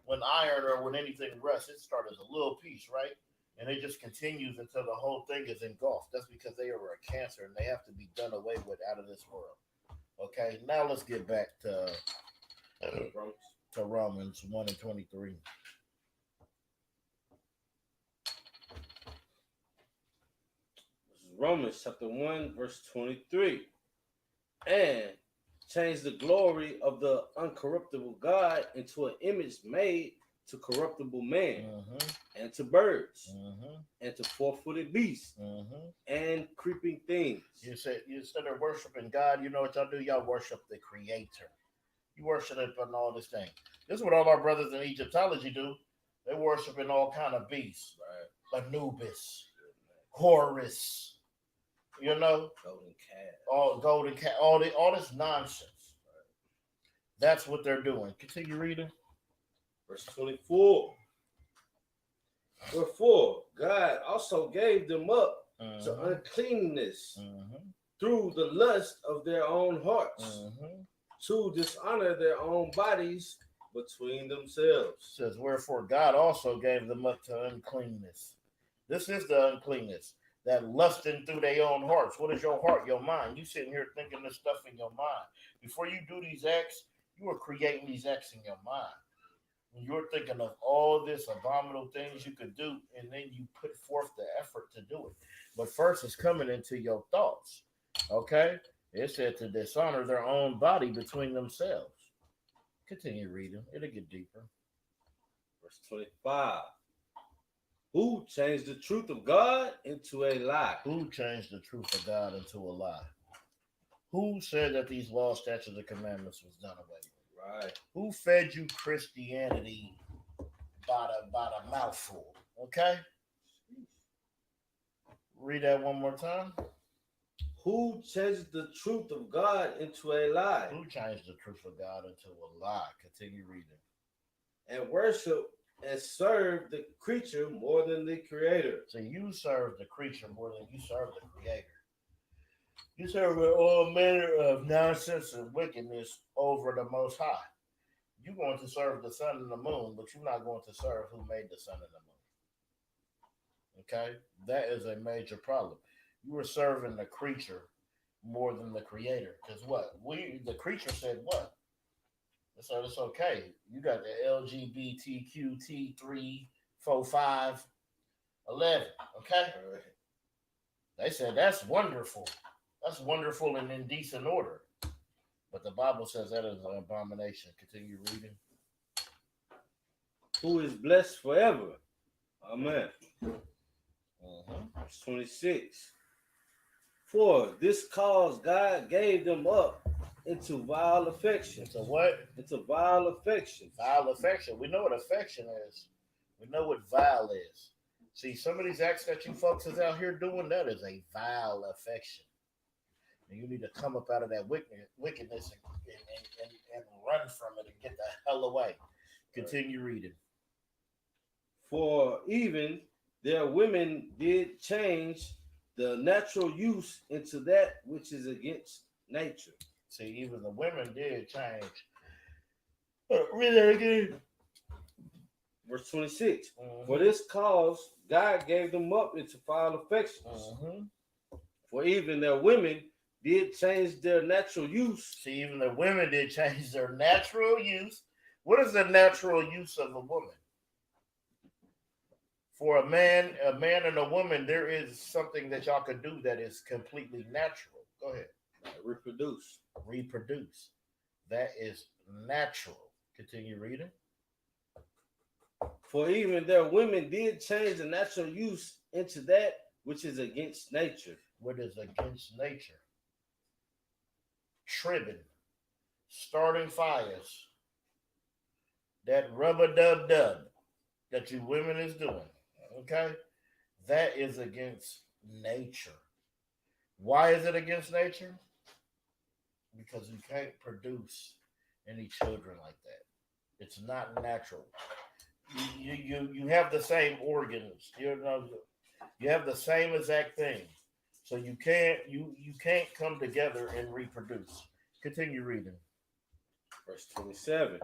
when iron or when anything rusts, it starts as a little piece, right? And it just continues until the whole thing is engulfed. That's because they are a cancer and they have to be done away with out of this world. Okay, now let's get back to Romans 1 and 23. Romans chapter 1, verse 23. And change the glory of the uncorruptible God into an image made to corruptible man, and to birds, and to four-footed beasts, and creeping things. You said instead of worshiping God, you know what y'all do? Y'all worship the Creator. You worship it on all this thing. This is what all our brothers in Egyptology do. They worshiping all kind of beasts, right? Anubis, Horus. You know, golden cat, all this nonsense. Right? That's what they're doing. Continue reading. Verse 24. Wherefore God also gave them up to uncleanness through the lust of their own hearts, to dishonor their own bodies between themselves. It says, wherefore God also gave them up to uncleanness. This is the uncleanness. That lusting through their own hearts. What is your heart? Your mind. You sitting here thinking this stuff in your mind. Before you do these acts, you are creating these acts in your mind. When you're thinking of all this abominable things you could do, and then you put forth the effort to do it. But first, it's coming into your thoughts. Okay? It said to dishonor their own body between themselves. Continue reading. It'll get deeper. Verse 25. Who changed the truth of God into a lie? Who changed the truth of God into a lie? Who said that these laws, statutes, and commandments was done away with? Right. Who fed you Christianity by the mouthful? Okay? Read that one more time. Who changed the truth of God into a lie? Who changed the truth of God into a lie? Continue reading. And worship and serve the creature more than the creator. So you serve the creature more than you serve the creator. You serve all manner of nonsense and wickedness over the Most High. You're going to serve the sun and the moon, but you're not going to serve who made the sun and the moon. Okay? That is a major problem. You are serving the creature more than the creator. Because what? The creature said what? So it's okay. You got the Lgbtqt 3, 4, 5, 11. Okay? They said that's wonderful. That's wonderful and in decent order. But the Bible says that is an abomination. Continue reading. Who is blessed forever. Amen. Verse 26. For this cause God gave them up into vile affection. Into what? Into vile affection. Vile affection. We know what affection is. We know what vile is. See, some of these acts that you folks is out here doing, that is a vile affection. And you need to come up out of that wickedness and run from it and get the hell away. Continue reading. For even their women did change the natural use into that which is against nature. See, even the women did change. Read that again. Verse 26. For this cause, God gave them up into foul affections. For even their women did change their natural use. See, even the women did change their natural use. What is the natural use of a woman? For a man and a woman, there is something that y'all can do that is completely natural. Go ahead. Reproduce. Reproduce. That is natural. Continue reading. For even their women did change the natural use into that which is against nature. What is against nature? Tribbing. Starting fires. That rub-a-dub-dub that you women is doing. Okay? That is against nature. Why is it against nature? Because you can't produce any children like that. It's not natural. You have the same organs. You have the same exact thing. So you can't come together and reproduce. Continue reading. Verse 27.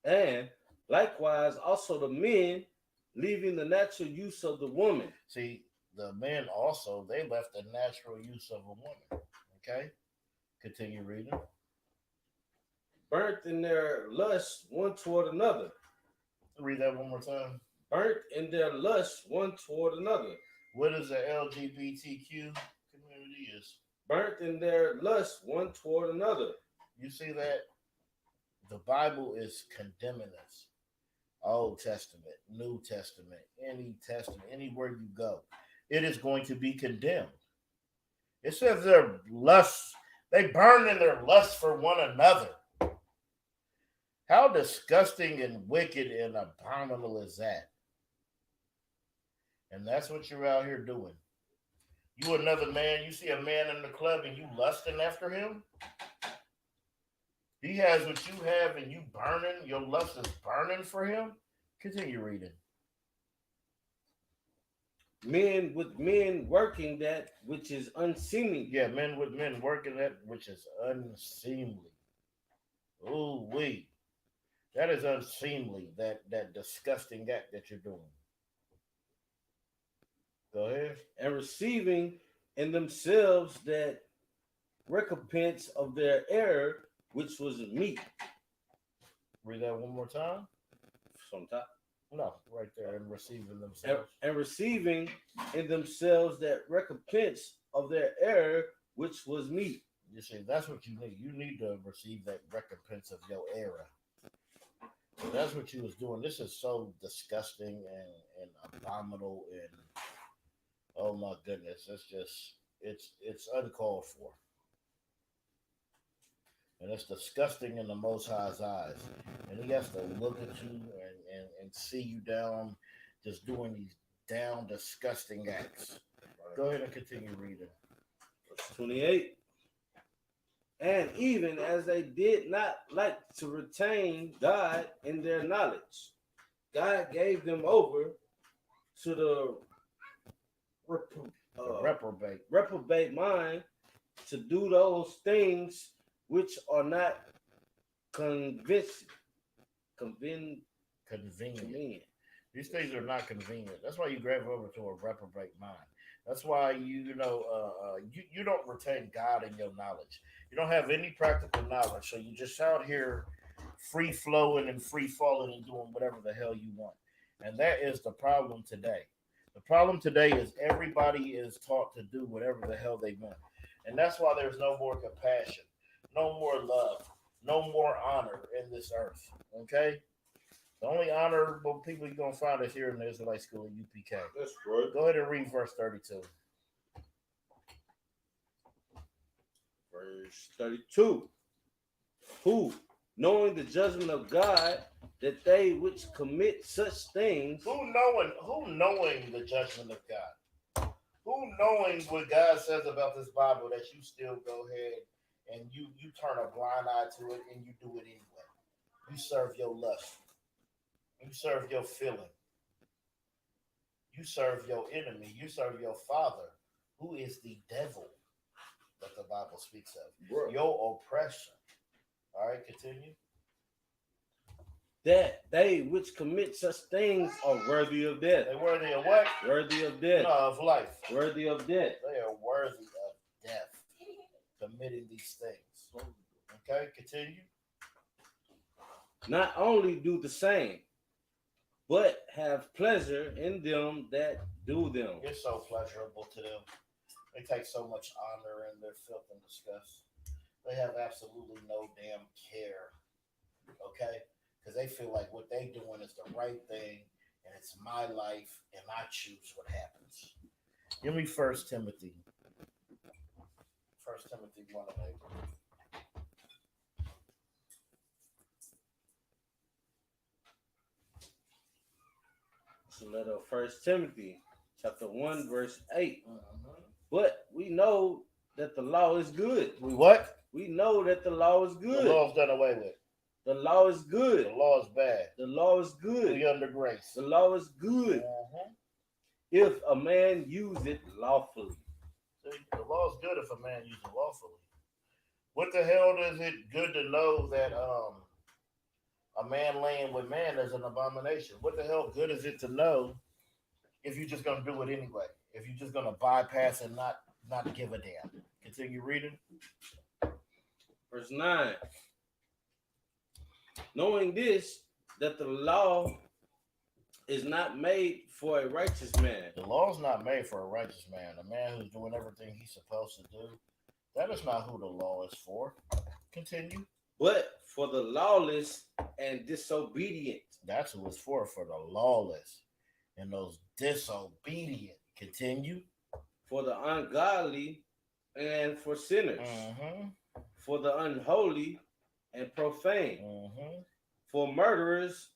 And likewise also the men leaving the natural use of the woman. See, the men also, they left the natural use of a woman. Okay? Continue reading. Burnt in their lust one toward another. Read that one more time. Burnt in their lust one toward another. What is the LGBTQ community is? Burnt in their lust one toward another. You see that? The Bible is condemning us. Old Testament, New Testament, any testament, anywhere you go, it is going to be condemned. It says their lust, they burn in their lust for one another. How disgusting and wicked and abominable is that? And that's what you're out here doing. You another man, you see a man in the club and you lusting after him? He has what you have and you burning, your lust is burning for him? Continue reading. Men with men working that which is unseemly. Yeah, men with men working that which is unseemly. Ooh, wee. That is unseemly, that disgusting act that you're doing. Go ahead. And receiving in themselves that recompense of their error, which was meat. Read that one more time. Sometime. No, right there. And receiving themselves. And receiving in themselves that recompense of their error, which was meat. You see, that's what you need. You need to receive that recompense of your error. So that's what you was doing. This is so disgusting and abominable and oh my goodness. It's uncalled for. And it's disgusting in the Most High's eyes. And he has to look at you and see you down, just doing these down, disgusting acts. Go ahead and continue reading. Verse 28. And even as they did not like to retain God in their knowledge, God gave them over to the reprobate mind to do those things which are not convenient. These things are not convenient. That's why you grab over to a reprobate mind. That's why you don't retain God in your knowledge. You don't have any practical knowledge, so you just out here free flowing and free falling and doing whatever the hell you want. And that is the problem today. The problem today is everybody is taught to do whatever the hell they want. And that's why there's no more compassion, no more love, no more honor in this earth. Okay? The only honorable people you're going to find is here in the Israelite School at UPK. That's right. Go ahead and read verse 32. Verse 32. Who, knowing the judgment of God, that they which commit such things. Who knowing the judgment of God? Who knowing what God says about this Bible that you still go ahead and you turn a blind eye to it and you do it anyway. You serve your lust. You serve your feeling. You serve your enemy. You serve your father, who is the devil that the Bible speaks of. Bro. Your oppression. All right, continue. That they which commit such things are worthy of death. They're worthy of what? Worthy of death. No, of life. Worthy of death. They are worthy of death, committing these things. Okay, continue. Not only do the same, but have pleasure in them that do them. It's so pleasurable to them. They take so much honor in their filth and disgust. They have absolutely no damn care. Okay? Because they feel like what they doing is the right thing, and it's my life, and I choose what happens. Give me 1 Timothy. 1 Timothy 1:8. It's a letter of 1 Timothy, chapter 1, verse 8. Mm-hmm. But we know that the law is good. We what? We know that the law is good. The law's done away with. The law is good. The law is bad. The law is good. We under grace. The law is good. Mm-hmm. If a man use it lawfully. See, the law is good if a man uses it lawfully. What the hell is it good to know that a man laying with man is an abomination? What the hell good is it to know if you're just going to do it anyway? If you're just going to bypass and not give a damn? Continue reading. Verse 9. Knowing this, that the law is not made for a righteous man. The law is not made for a righteous man, a man who's doing everything he's supposed to do. That is not who the law is for. Continue. But for the lawless and disobedient. That's who it's for the lawless and those disobedient. Continue. For the ungodly and for sinners. Mm-hmm. For the unholy and profane. Mm-hmm. For murderers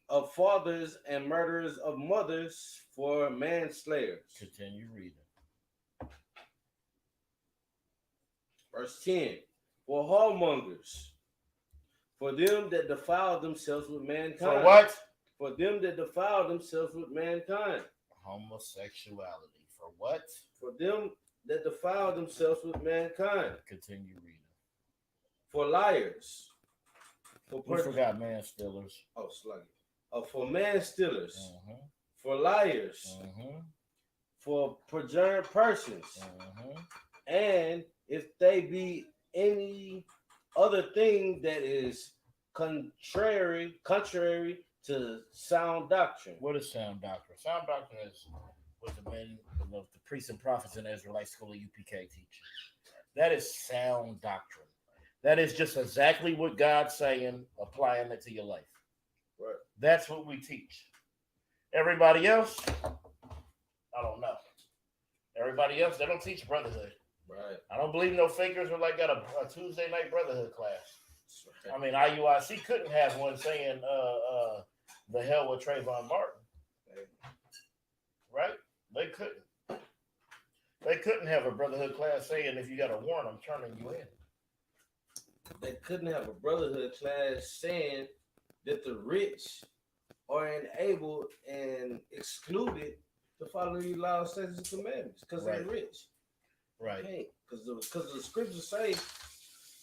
of fathers and murderers of mothers, for manslayers. Continue reading. Verse 10. For whoremongers, for them that defile themselves with mankind. For what? For them that defile themselves with mankind. Homosexuality. For what? For them that defile themselves with mankind. Continue reading. For liars. We forgot man stealers. Oh, sluggy. For man stealers. Mm-hmm. For liars. Mm-hmm. For perjured persons. Mm-hmm. And if they be any other thing that is contrary to sound doctrine. What is sound doctrine? Sound doctrine is what the men, the priests and prophets in the Israelite school of UPK teach. That is sound doctrine. That is just exactly what God's saying, applying it to your life. Right. That's what we teach. Everybody else, I don't know. Everybody else, they don't teach brotherhood. Right. I don't believe no fakers are like got a Tuesday night brotherhood class. Right. I mean, IUIC couldn't have one saying the hell with Trayvon Martin. Right? They couldn't. They couldn't have a brotherhood class saying if you got a warrant, I'm turning you in. They couldn't have a brotherhood class saying that the rich are enabled and excluded to follow these laws, statutes, and commandments because they're rich. Right. Because the scriptures say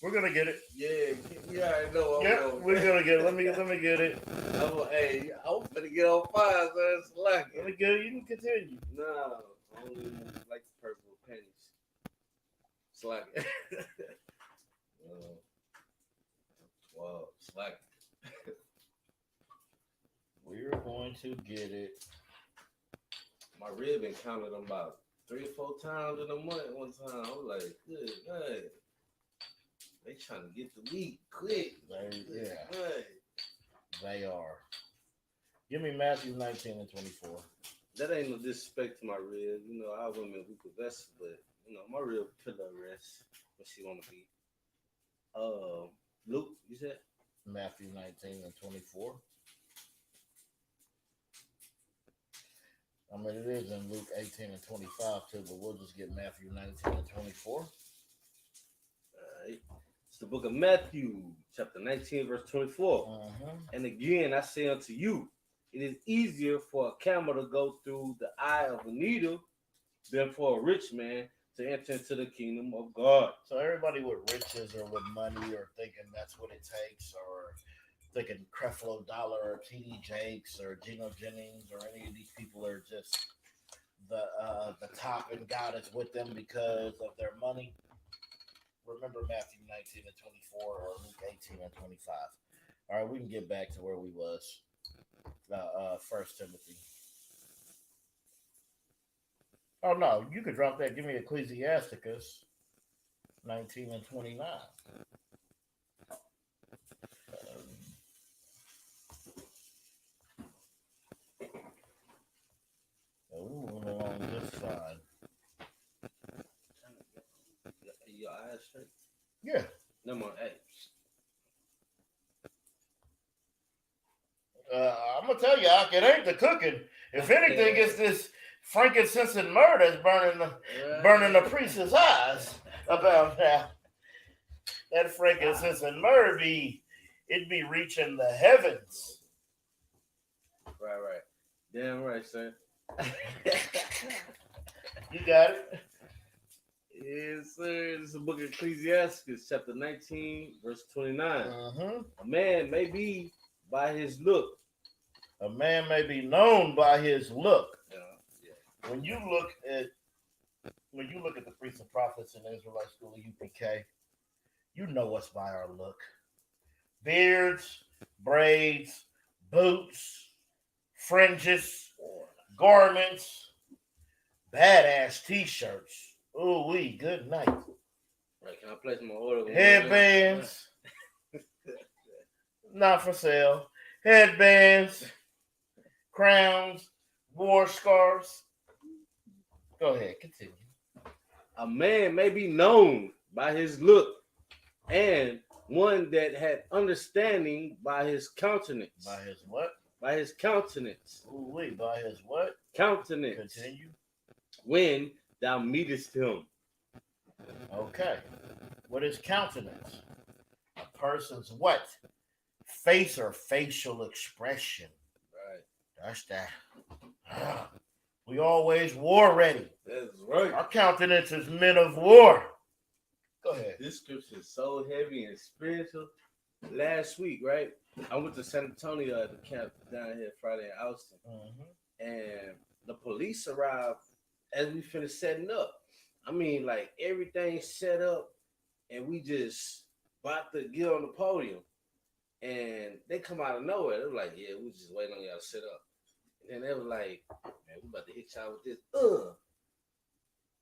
we're gonna get it. Yeah, I know. We're gonna get it. Let me get it. I'm gonna get on fire, so it's like let me get it. You can continue. No, I only like the purple pennies. It's like wow, it's like we're going to get it. My rib been counting them about 3 or 4 times in a month. One time, I was like, good night. They trying to get the weed quick. They are. Give me Matthew 19 and 24. That ain't no disrespect to my rib. You know, our women we possess, but you know, my rib pillow rest when she wanna be. Luke, you said? Matthew 19 and 24. I mean, it is in Luke 18 and 25 too, but we'll just get Matthew 19 and 24. It's the book of Matthew, chapter 19, verse 24. And again, I say unto you, it is easier for a camel to go through the eye of a needle than for a rich man to enter into the kingdom of God. So everybody with riches or with money or thinking that's what it takes, or thinking Creflo Dollar or TD Jakes or Geno Jennings or any of these people are just the top and God is with them because of their money. Remember Matthew 19 and 24 or Luke 18 and 25. All right, we can get back to where we was. 1 Timothy. Oh no, you could drop that. Give me Ecclesiasticus 19 and 29. On this side. Your eyes straight? Yeah. No more. Hey. I'm gonna tell you, it ain't the cooking. If anything, it's this frankincense and myrrh that's burning the priest's eyes about now. That frankincense and myrrh be reaching the heavens. Right. Damn right, sir. You got it. Yes, sir. This is the book of Ecclesiasticus, chapter 19, verse 29. A man may be by his look. A man may be known by his look. Yeah. When you look at the priests and prophets in the Israelite school of UPK, You know us by our look. Beards, braids, boots, fringes, garments, badass t-shirts. Ooh wee, good night. Right, can I place my order? Headbands, not for sale. Headbands, crowns, war scarves. Go ahead, continue. A man may be known by his look and one that had understanding by his countenance. By his what? By his countenance. Ooh wee, by his what? Countenance. Continue. When thou meetest him. Okay. What is countenance? A person's what? Face or facial expression. Right. That's that. We always war ready. That's right. Our countenance is men of war. Go ahead. This scripture is so heavy and spiritual. Last week, right? I went to San Antonio at the camp down here Friday in Austin. And the police arrived as we finished setting up. I mean, like everything set up and we just about to get on the podium. And they come out of nowhere. They were like, yeah, we just waiting on y'all to set up. And then they were like, man, we about to hit y'all with this.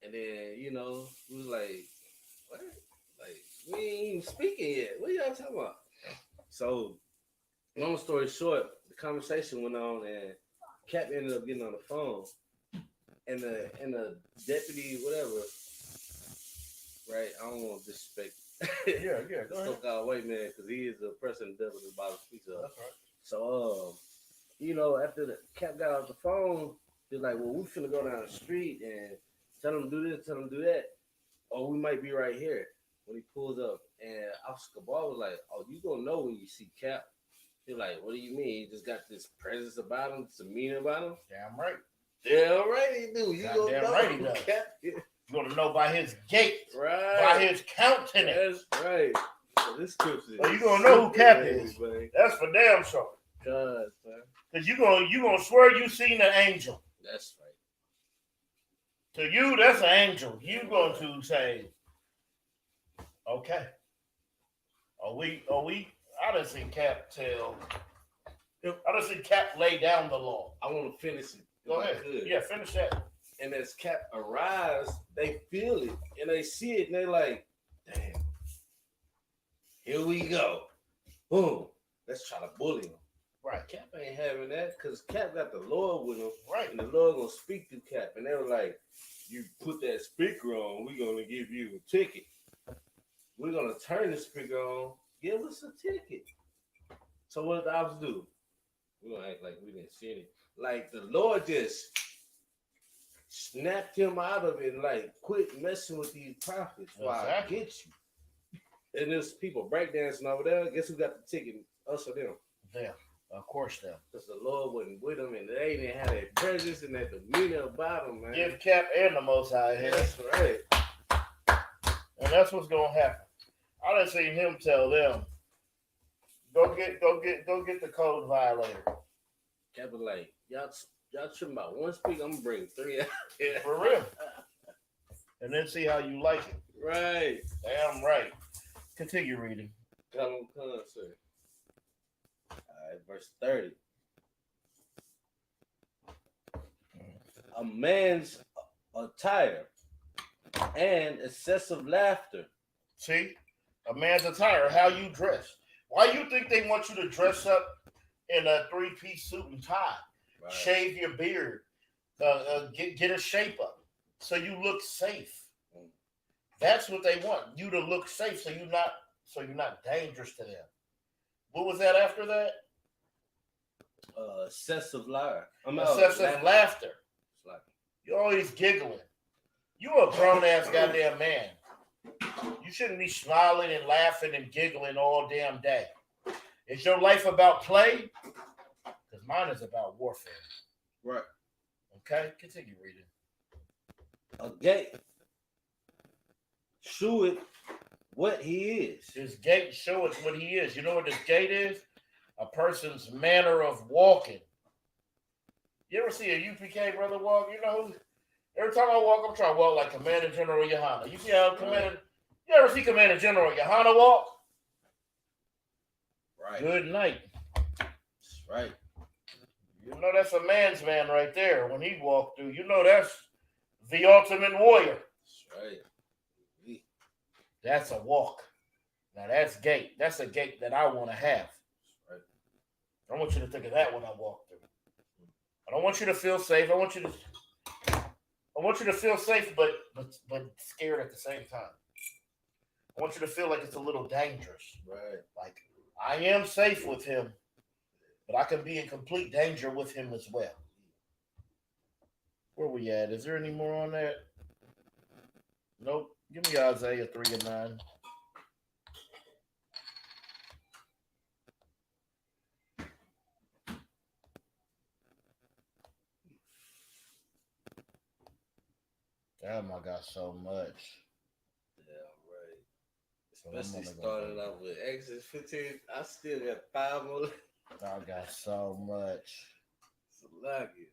And then, you know, we was like, what? Like, we ain't even speaking yet. What y'all talking about? So, long story short, the conversation went on and Cap ended up getting on the phone. And the deputy, whatever, right? I don't want to disrespect. Yeah, go ahead. So-called white man, because he is the person that was about to speak to us. That's right. So, you know, after the Cap got off the phone, they're like, well, we finna go down the street and tell him to do this, tell him to do that. Or we might be right here. When he pulls up, and Officer Cabal was like, oh, you gonna know when you see Cap. He's like, what do you mean? He just got this presence about him, demeanor about him? Damn right. Damn right he do. You gonna Damn know right he does. Cap. You're gonna know by his gait, Right. by his countenance. That's right. So this scripture. So you gonna know who Cap is. Man. That's for damn sure. God, man. Cause you gonna swear you seen an angel. That's right. To you, that's an angel. You going to say, okay. Are we? I done seen Cap tell. I done seen Cap lay down the law. I want to finish it. Go ahead. Yeah, finish that. And as Cap arrives, they feel it and they see it and they like, damn. Here we go. Boom. Let's try to bully him. Right. Cap ain't having that because Cap got the Lord with him. Right. And the Lord gonna speak through Cap. And they were like, you put that speaker on, we're gonna give you a ticket. We're gonna turn the speaker on, give us a ticket. So what did the officers do? We're gonna act like we didn't see it. Like the Lord just snapped him out of it, like quit messing with these prophets while I get you. And there's people breakdancing over there. Guess who got the ticket? Us or them? Them. Of course, them. Because the Lord wasn't with them and they didn't have that presence and that demeanor about them, man. Give Cap and the Most High a hand. That's right. And that's what's gonna happen. I done seen him tell them, go get the code violator. Cap was like, y'all tripping about one speaker, I'm gonna bring 3 out here. For real. And then see how you like it. Right. Damn right. Continue reading. Come on, concert. All right, verse 30. A man's attire and excessive laughter. See? A man's attire, how you dress. Why you think they want you to dress up in a 3-piece suit and tie? Right. Shave your beard. Get a shape up so you look safe. That's what they want. You to look safe so you're not dangerous to them. What was that after that? Excessive laughter. Excessive laughter. You're always giggling. You a grown ass goddamn man. You shouldn't be smiling and laughing and giggling all damn day. Is your life about play? Because mine is about warfare. Right. Okay, continue reading. A gate. Show it what he is. His gait show us what he is. You know what this gait is? A person's manner of walking. You ever see a UPK brother walk? You know, every time I walk, I'm trying to walk like Commander General Yohana. You see how Commander, You ever see Commander General Johanna walk? Right. Good night. That's right. You know that's a man's man right there. When he walked through, you know that's the ultimate warrior. That's right. That's a walk. Now that's gait. That's a gait that I want to have. Right. I want you to think of that when I walk through. I don't want you to feel safe. I want you to feel safe, but scared at the same time. I want you to feel like it's a little dangerous. Right. Like I am safe with him, but I can be in complete danger with him as well. Where we at? Is there any more on that? Nope. Give me Isaiah 3:9. Damn, I got so much. Yeah, right. So Especially starting off with Exodus 15. I still got 5 more. I got so much. So like it.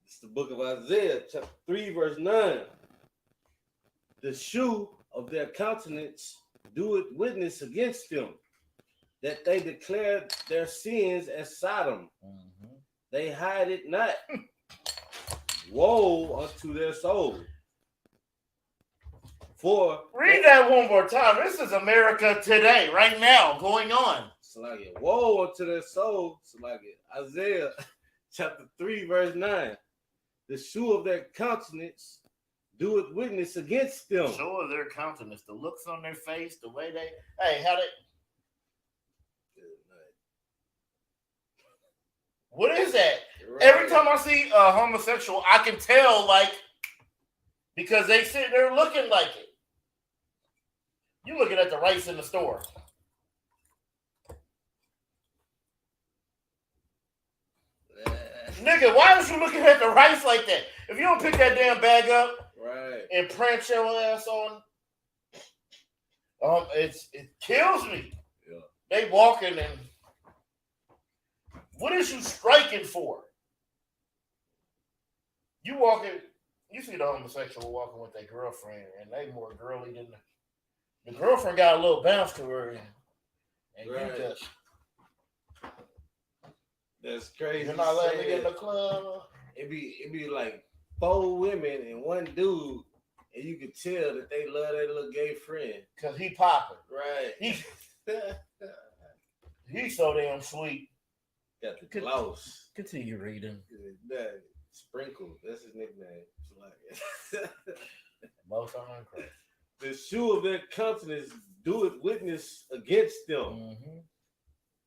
It's the book of Isaiah, chapter 3, verse 9. The shoe of their countenance doeth witness against them, that they declare their sins as Sodom. Mm-hmm. They hide it not. Woe unto their soul. For read that one more time. This is America today, right now, going on. Salakia. Woe unto their soul. Salakia. Isaiah chapter 3, verse 9. The shoe of their countenance doeth witness against them. Show of their countenance, the looks on their face, the way they, hey, how they. What is that? Right. Every time I see a homosexual, I can tell, like, because they sit there looking like it. You looking at the rice in the store. Nigga, why is you looking at the rice like that? If you don't pick that damn bag up, right, and prance your ass on, it kills me. Yeah. They walking and what is you striking for? You walking, you see the homosexual walking with their girlfriend, and they more girly than the girlfriend got a little bounce to her, and right. You just. That's crazy. You're not letting me get in the club. It be like 4 women and 1 dude, and you can tell that they love their little gay friend. Cause he popping. Right. He's so damn sweet. Got the gloss. Continue reading. Sprinkle. That's his nickname. Most on Christ. The shoe of their countenance doeth witness against them. Mm-hmm.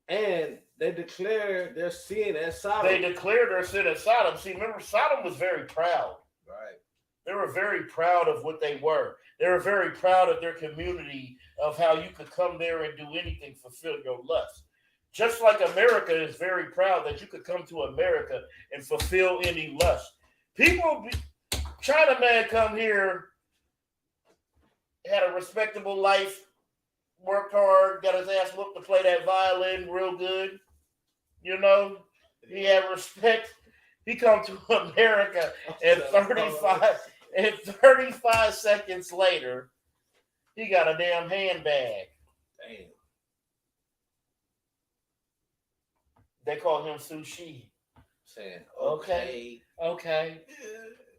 And they declare their sin as Sodom. They declared their sin as Sodom. See, remember, Sodom was very proud. Right. They were very proud of what they were. They were very proud of their community, of how you could come there and do anything, fulfill your lust. Just like America is very proud that you could come to America and fulfill any lust. China man come here, had a respectable life, worked hard, got his ass whooped to play that violin real good. You know, he had respect. He come to America and 35 seconds later, he got a damn handbag. Damn. They call him Sushi. Saying, okay.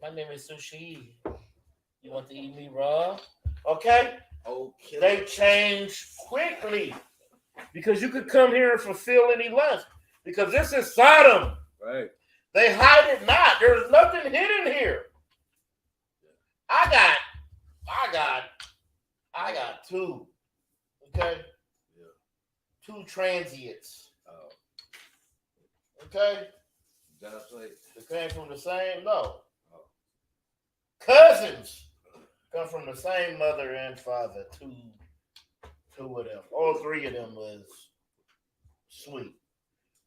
My name is Sushi. You want to eat me raw? Okay. Okay. They change quickly because you could come here and fulfill any lust because this is Sodom. Right. They hide it not. There's nothing hidden here. I got 2. Okay. Yeah. 2 transients. Oh. Okay. Just like they came from the same. No. Oh. Cousins. Come from the same mother and father. 2 of them. All 3 of them was sweet.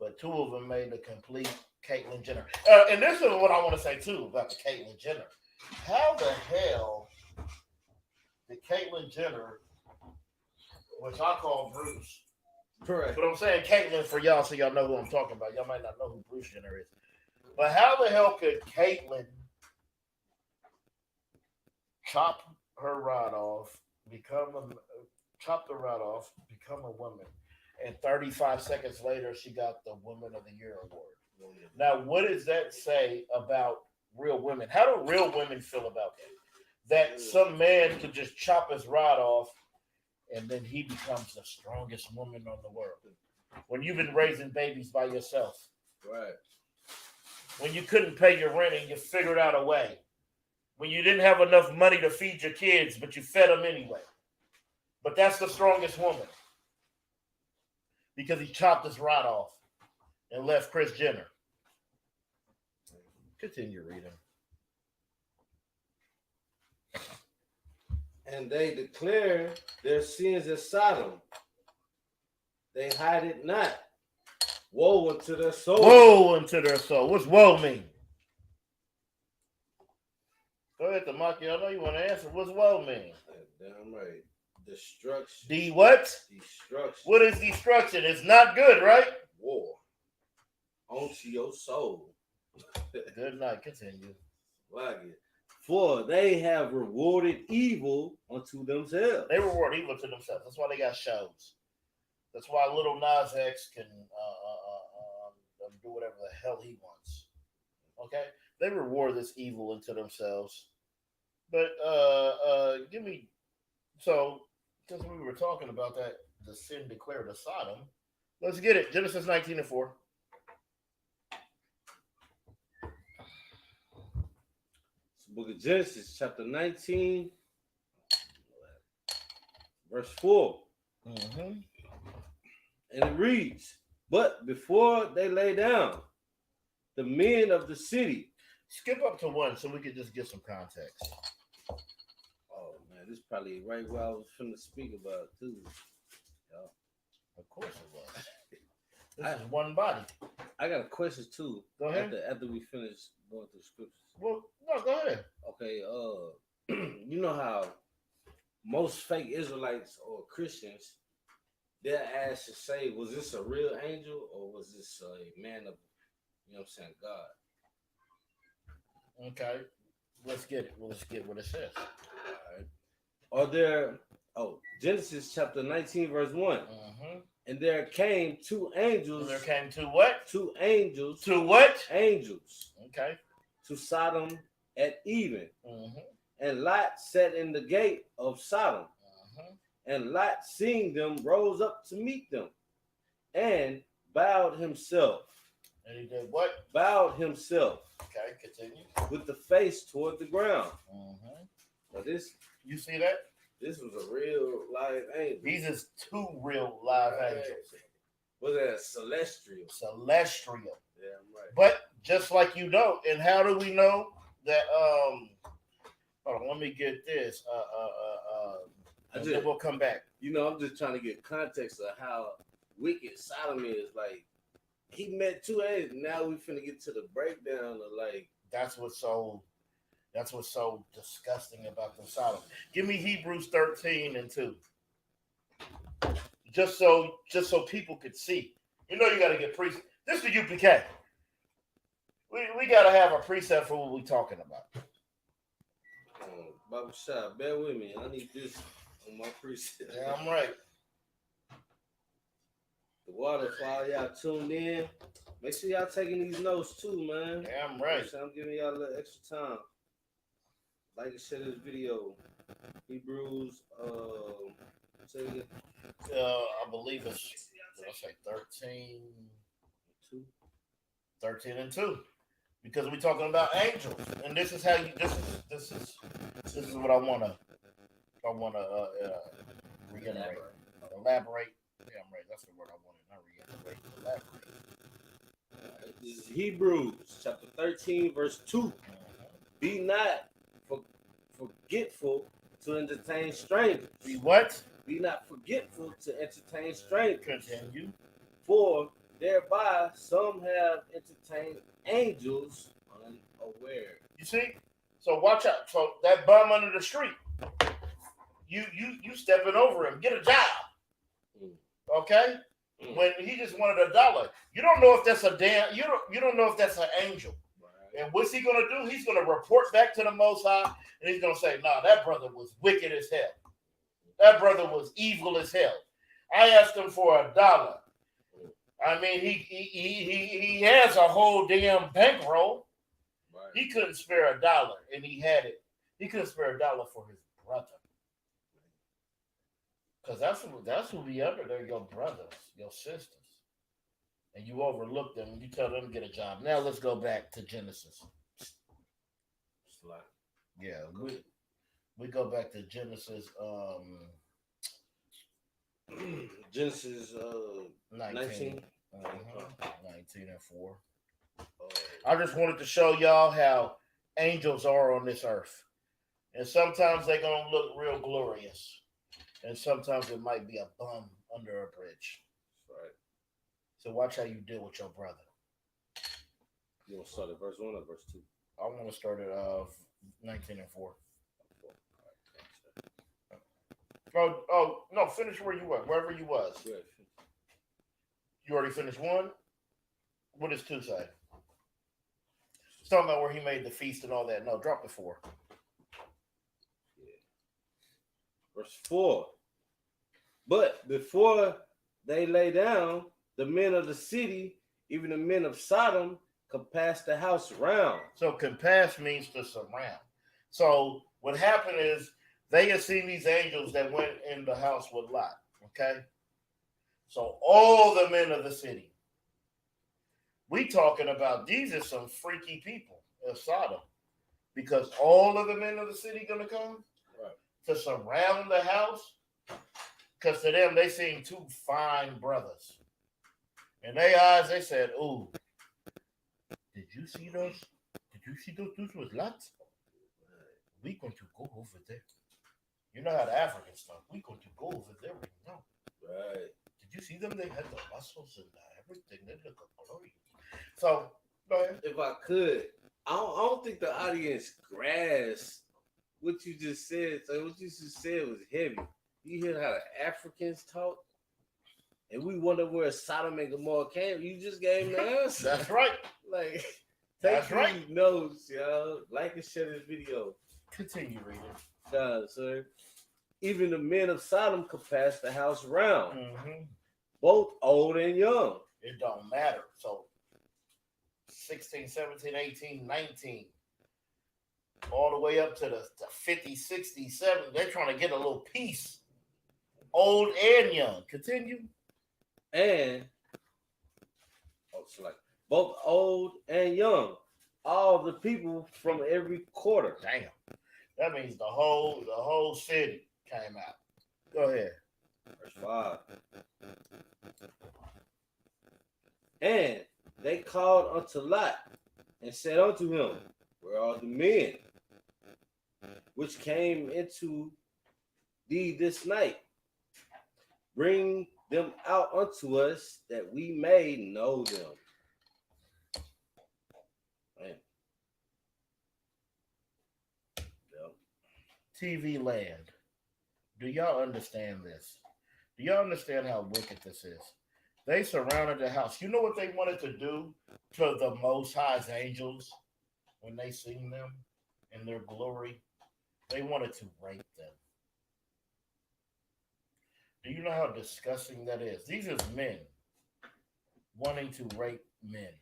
But 2 of them made the complete Caitlyn Jenner. And this is what I want to say too about the Caitlyn Jenner. How the hell did Caitlyn Jenner, which I call Bruce, correct, but I'm saying Caitlyn for y'all so y'all know who I'm talking about. Y'all might not know who Bruce Jenner is. But how the hell could Caitlyn chop her rod off, chopped her right off, become a woman. And 35 seconds later, she got the Woman of the Year award. Now, what does that say about real women? How do real women feel about that? That some man could just chop his rod off and then he becomes the strongest woman on the world. When you've been raising babies by yourself. Right. When you couldn't pay your rent and you figured out a way. When you didn't have enough money to feed your kids, but you fed them anyway. But that's the strongest woman. Because he chopped his rod off and left Kris Jenner. Continue reading. And they declare their sins as Sodom. They hide it not. Woe unto their soul. Woe unto their soul. What's woe mean? Go ahead, Tamaki. I know you want to answer. What's woe mean? Damn right. Destruction. The what? Destruction. What is destruction? It's not good, right? War. Onto your soul. Good night. Continue. Like it. For they have rewarded evil unto themselves. They reward evil to themselves. That's why they got shows. That's why Little Nas X can do whatever the hell he wants. Okay? They reward this evil into themselves. But give me, so since we were talking about that, the sin declared as Sodom, let's get it. Genesis 19:4. Book of Genesis, chapter 19, verse 4. Mm-hmm. And it reads, but before they lay down, the men of the city. Skip up to 1 so we could just get some context. Oh, man, this is probably right where I was finna speak about, too. Yeah. Of course it was. This is one body. I got a question, too. Go ahead. After we finish going through scriptures. Well, no, go ahead. Okay, you know how most fake Israelites or Christians, they're asked to say, was this a real angel or was this a man of, you know what I'm saying, God? Okay. Let's get it. Let's get what it says. All right. Are there, Genesis chapter 19, verse 1. Mm-hmm. And there came two angels. And there came two what? Two angels. Two what? Angels. Okay. To Sodom at even. Mm-hmm. And Lot sat in the gate of Sodom. Mm-hmm. And Lot, seeing them, rose up to meet them and bowed himself. And he did what? Bowed himself. Okay, continue. With the face toward the ground. Mm-hmm. Now this, you see that? This was a real live angel. These is two real live angels. Was that celestial? Celestial. Yeah, I'm right. But just like you know, and how do we know that? Hold on, let me get this. Then we'll come back. You know, I'm just trying to get context of how wicked Sodom is. Like, he met two angels. Now we finna get to the breakdown of like. That's what's so disgusting about the Sodom. Give me Hebrews 13:2. Just so people could see. You know you got to get precept. This is the UPK. We got to have a precept for what we're talking about. Baba Shah, bear with me. I need this on my precept. Yeah, I'm right. The waterfall, y'all tuned in. Make sure y'all taking these notes too, man. Yeah, I'm right. I'm giving y'all a little extra time. Like and share this video. Hebrews, say it again. I believe it's, did I say 13:2? Because we're talking about angels, and this is how you. This is what I wanna reiterate. Elaborate. Yeah, I'm right. That's the word I wanted. Not reiterate. Elaborate. This is Hebrews chapter 13, verse 2. Be not forgetful to entertain strangers. Be what? Be not forgetful to entertain strangers. Continue. For thereby some have entertained angels unaware. You see? So watch out. So that bum under the street, you stepping over him. Get a job. Okay? When he just wanted $1. You don't know if that's a damn, you don't know if that's an angel. Right. And what's he gonna do? He's gonna report back to the Most High, and he's gonna say, nah, that brother was wicked as hell. That brother was evil as hell. I asked him for $1. I mean, he has a whole damn bankroll. Right. He couldn't spare $1, and he had it. He couldn't spare $1 for his brother. Because that's who be under there, your brothers, your sisters. And you overlook them and you tell them to get a job. Now let's go back to Genesis. Yeah, we go back to Genesis Genesis 19. 19 and 4. I just wanted to show y'all how angels are on this earth. And sometimes they're going to look real glorious. And sometimes it might be a bum under a bridge. Right. So watch how you deal with your brother. You want to start at verse 1 or verse 2? I want to start at 19 and 4. Oh, no, finish where you were, wherever you was. Good. You already finished 1? What does 2 say? It's talking about where he made the feast and all that. No, drop the 4. Verse 4. But before they lay down, the men of the city, even the men of Sodom, compassed the house round. So compass means to surround. So what happened is they had seen these angels that went in the house with Lot. Okay? So all the men of the city. We talking about these are some freaky people of Sodom. Because all of the men of the city going to come to surround the house. Because to them, they seen 2 fine brothers. In their eyes, they said, ooh, did you see those? Did you see those dudes with lots? We going to go over there. You know how the Africans talk. We going to go over there right now. Right. Did you see them? They had the muscles and everything. They look glorious. So, go ahead. If I could, I don't think the audience grasped what you just said. So what you just said was heavy. You hear how the Africans talk? And we wonder where Sodom and Gomorrah came. You just gave the answer. That's right. Like, that's take right. Notes, y'all. Like and share this video. Continue reading. Sir. Even the men of Sodom compassed the house round, both old and young. It don't matter. So 16, 17, 18, 19, all the way up to the 50, 60, 70. They're trying to get a little piece. Old and young. Continue. And both old and young. All the people from every quarter. Damn. That means the whole city came out. Go ahead. Verse 5. And they called unto Lot and said unto him, where are the men which came into thee this night? Bring them out unto us that we may know them. Man. Yep. TV land. Do y'all understand this? Do y'all understand how wicked this is? They surrounded the house. You know what they wanted to do to the Most High's angels when they seen them in their glory? They wanted to rape them. Do you know how disgusting that is? These are men wanting to rape men.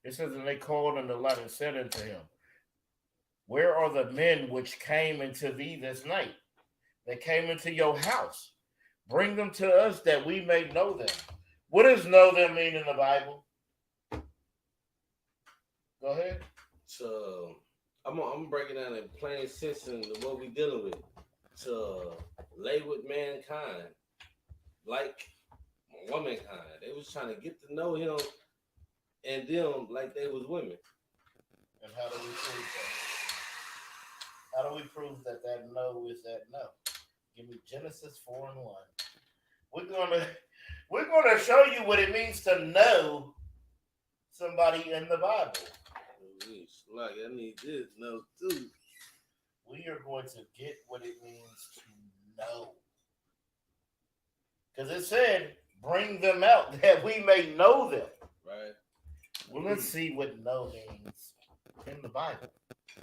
It says, and they called unto Lot and said unto him, where are the men which came into thee this night? They came into your house. Bring them to us that we may know them. What does know them mean in the Bible? Go ahead. So I'm gonna break it down in plain sense and what we dealing with. To lay with mankind, like womankind. They was trying to get to know him and them like they was women. And how do we prove that? How do we prove that no is that no? Give me Genesis 4 and 1. We're gonna show you what it means to know somebody in the Bible. Like I need this no too. We are going to get what it means to know. Because it said, bring them out that we may know them. Right. Well, let's see what know means in the Bible. You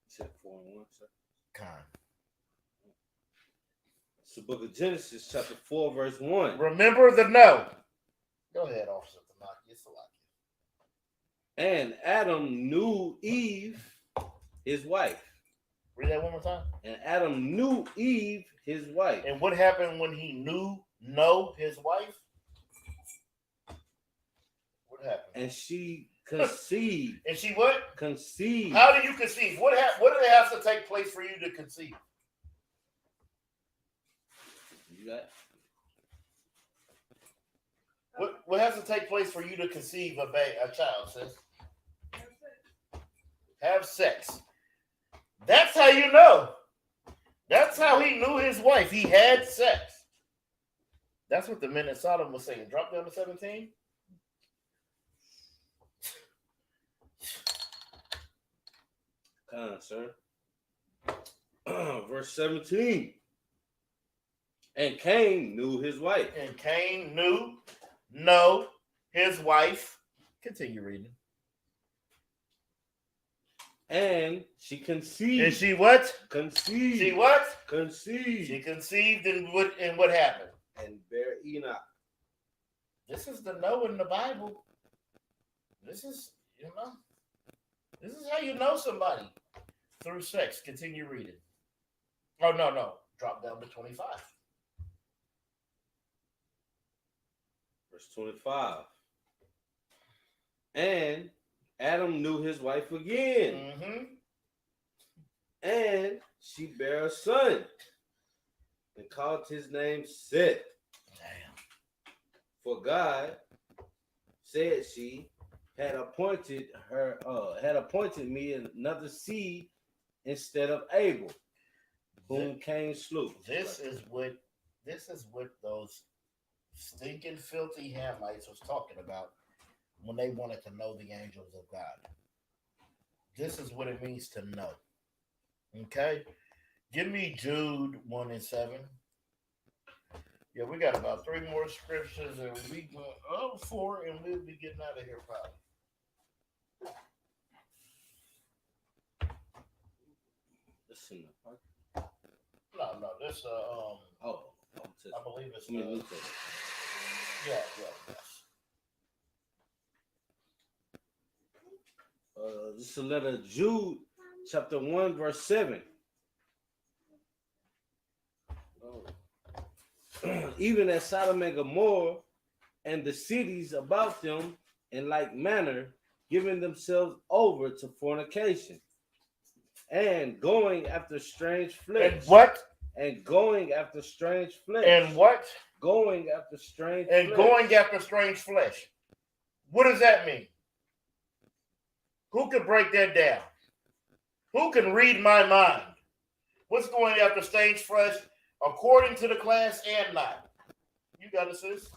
said 4 and 1, sir? Kind. the book of Genesis, chapter 4, verse 1. Remember the no. Go ahead, Officer Tamaki. It's a lot. And Adam knew Eve, his wife. Read that one more time. And Adam knew Eve, his wife. And what happened when he know his wife? What happened? And she conceived. And she what? Conceived. How do you conceive? What do they have to take place for you to conceive? You got What has to take place for you to conceive a child, sis? Have sex. That's how you know. That's how he knew his wife. He had sex. That's what the men in Sodom was saying. Drop down to 17. Come on, sir. Verse 17. And Cain knew his wife. And Cain know his wife. Continue reading. And she conceived. And she what? Conceived. She what? Conceived. She conceived, and what happened? And bare Enoch. This is the know in the Bible. This is how you know somebody. Through sex. Continue reading. Oh, no. Drop down to 25. Verse 25. And Adam knew his wife again. Mm-hmm. And she bare a son. And called his name Seth. Damn. For God, said she, had appointed me another seed instead of Abel, whom Cain slew. This is what those stinking filthy Hamites was talking about when they wanted to know the angels of God. This is what it means to know. Okay? Give me Jude 1 and 7. Yeah, we got about 3 more scriptures and we go 4 and we'll be getting out of here probably. Listen, No, this I believe it's yes. This is a letter of Jude, chapter 1, verse 7. Even as Sodom and Gomorrah and the cities about them in like manner, giving themselves over to fornication and going after strange flesh. And what? And going after strange flesh. And what? Going after strange and flesh. Going after strange flesh. What does that mean? Who can break that down? Who can read my mind? What's going after strange flesh according to the class and not? You got it, sis.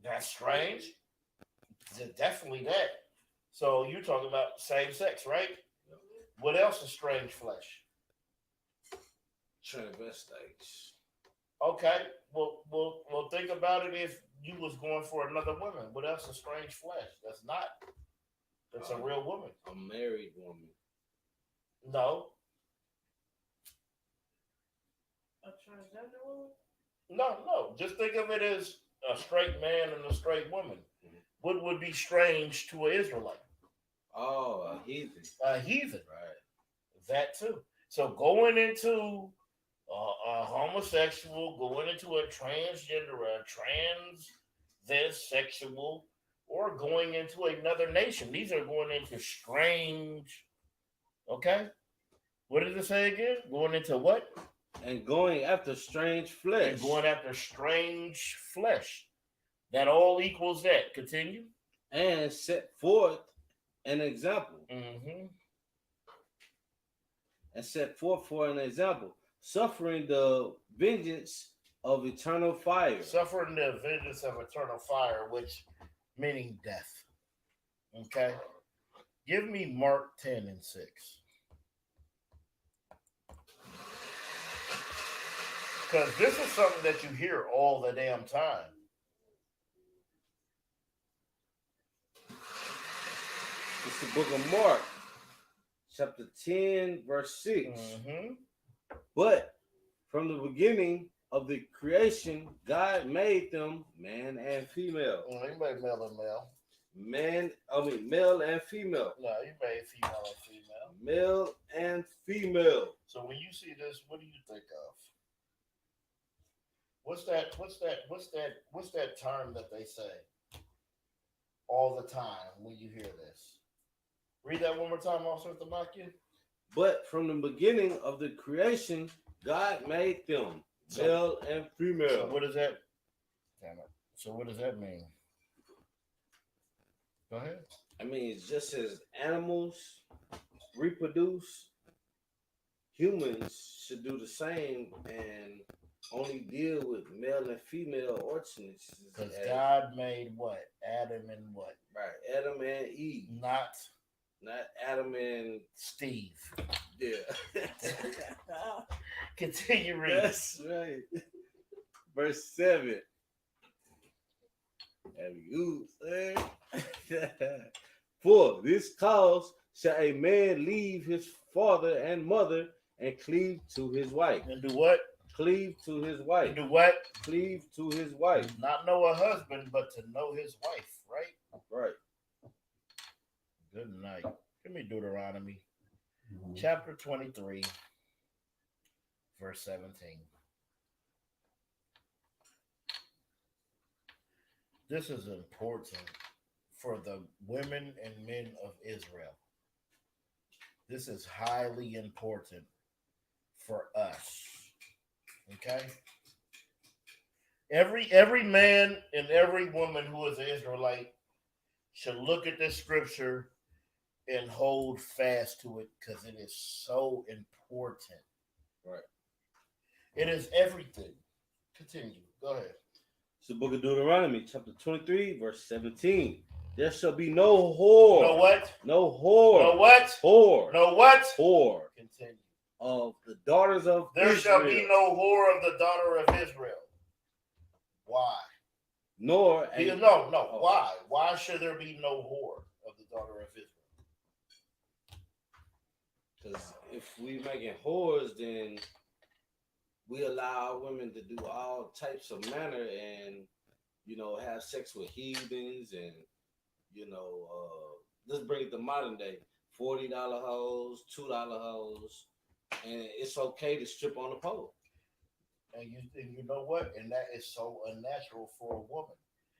That's strange. Definitely that. So you're talking about same sex, right? What else is strange flesh? Transvestites. Okay. Well, think about it. If you was going for another woman, what else is strange flesh? That's a real woman. A married woman. No. A transgender woman? No. Just think of it as a straight man and a straight woman. Mm-hmm. What would be strange to an Israelite? Oh, a heathen. A heathen. Right. That too. So going into a homosexual, going into a transgender, a transsexual, or going into another nation. These are going into strange. Okay? What did it say again? Going into what? And going after strange flesh. And going after strange flesh. That all equals that. Continue. And set forth an example. Mm-hmm. And set forth for an example. Suffering the vengeance of eternal fire. Suffering the vengeance of eternal fire, which meaning death. Okay? Give me Mark 10 and 6. Because this is something that you hear all the damn time. It's the book of Mark, chapter 10, verse 6. Mm-hmm. But from the beginning of the creation, God made them man and female. He made male and male. Male and female. No, he made female and female. Male and female. So when you see this, what do you think of? What's that term that they say all the time when you hear this? Read that one more time, Officer Thamaki. But from the beginning of the creation, God made them male and female. So what does that? Damn it. So what does that mean? Go ahead. I mean, it's just as animals reproduce, humans should do the same and only deal with male and female ordinances. Because God made what? Adam and what? Right, Adam and Eve. Not Adam and Steve. Yeah. Continue reading. That's right. Verse 7. Have you said? For this cause shall a man leave his father and mother and cleave to his wife. And do what? Cleave to his wife. And do what? Cleave to his wife. Not know a husband, but to know his wife, right? Right. Good night. Give me Deuteronomy chapter 23, verse 17. This is important for the women and men of Israel. This is highly important for us. Okay? Every man and every woman who is an Israelite should look at this scripture and hold fast to it because it is so important. Right. It is everything. Continue. Go ahead. It's the book of Deuteronomy, chapter 23, verse 17. There shall be no whore. No what? No whore. No what? Whore. No what? Whore. Continue. Of the daughters of There Israel. shall be no whore of the daughter of Israel. Why? Nor. No. Why? Why should there be no whore of the daughter of Israel? Because if we making whores, then we allow women to do all types of manner and, have sex with heathens and, let's bring it to modern day. $40 hoes, $2 hoes, and it's okay to strip on the pole. And you know what? And that is so unnatural for a woman.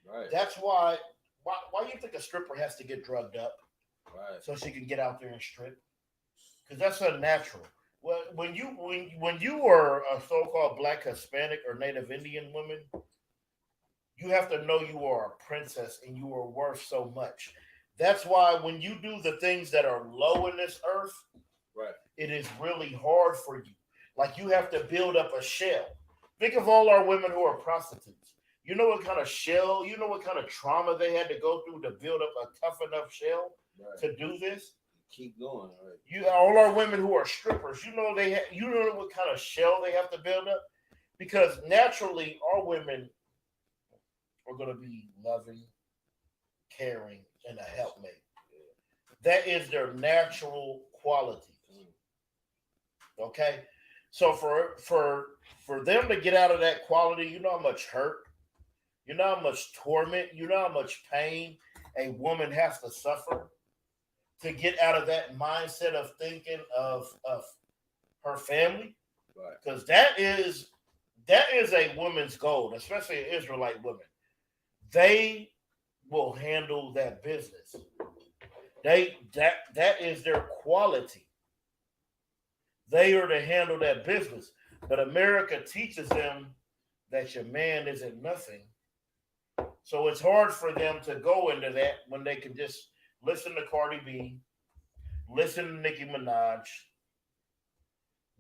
Right. That's why you think a stripper has to get drugged up? Right. So she can get out there and strip? Because that's unnatural. Well, when you were a so-called Black, Hispanic, or Native Indian woman, you have to know you are a princess and you are worth so much. That's why when you do the things that are low in this earth, right, it is really hard for you. Like you have to build up a shell. Think of all our women who are prostitutes. You know what kind of shell, you know what kind of trauma they had to go through to build up a tough enough shell to do this? Keep going. Right. You all our women who are strippers, you know what kind of shell they have to build up? Because naturally our women are going to be loving, caring, and a helpmate. That is their natural quality. Okay? So for them to get out of that quality, you know how much hurt, you know how much torment, you know how much pain a woman has to suffer to get out of that mindset of thinking of her family. Right. Because that is a woman's goal, especially an Israelite woman. They will handle that business. That is their quality. They are to handle that business. But America teaches them that your man isn't nothing. So it's hard for them to go into that when they can just listen to Cardi B, listen to Nicki Minaj.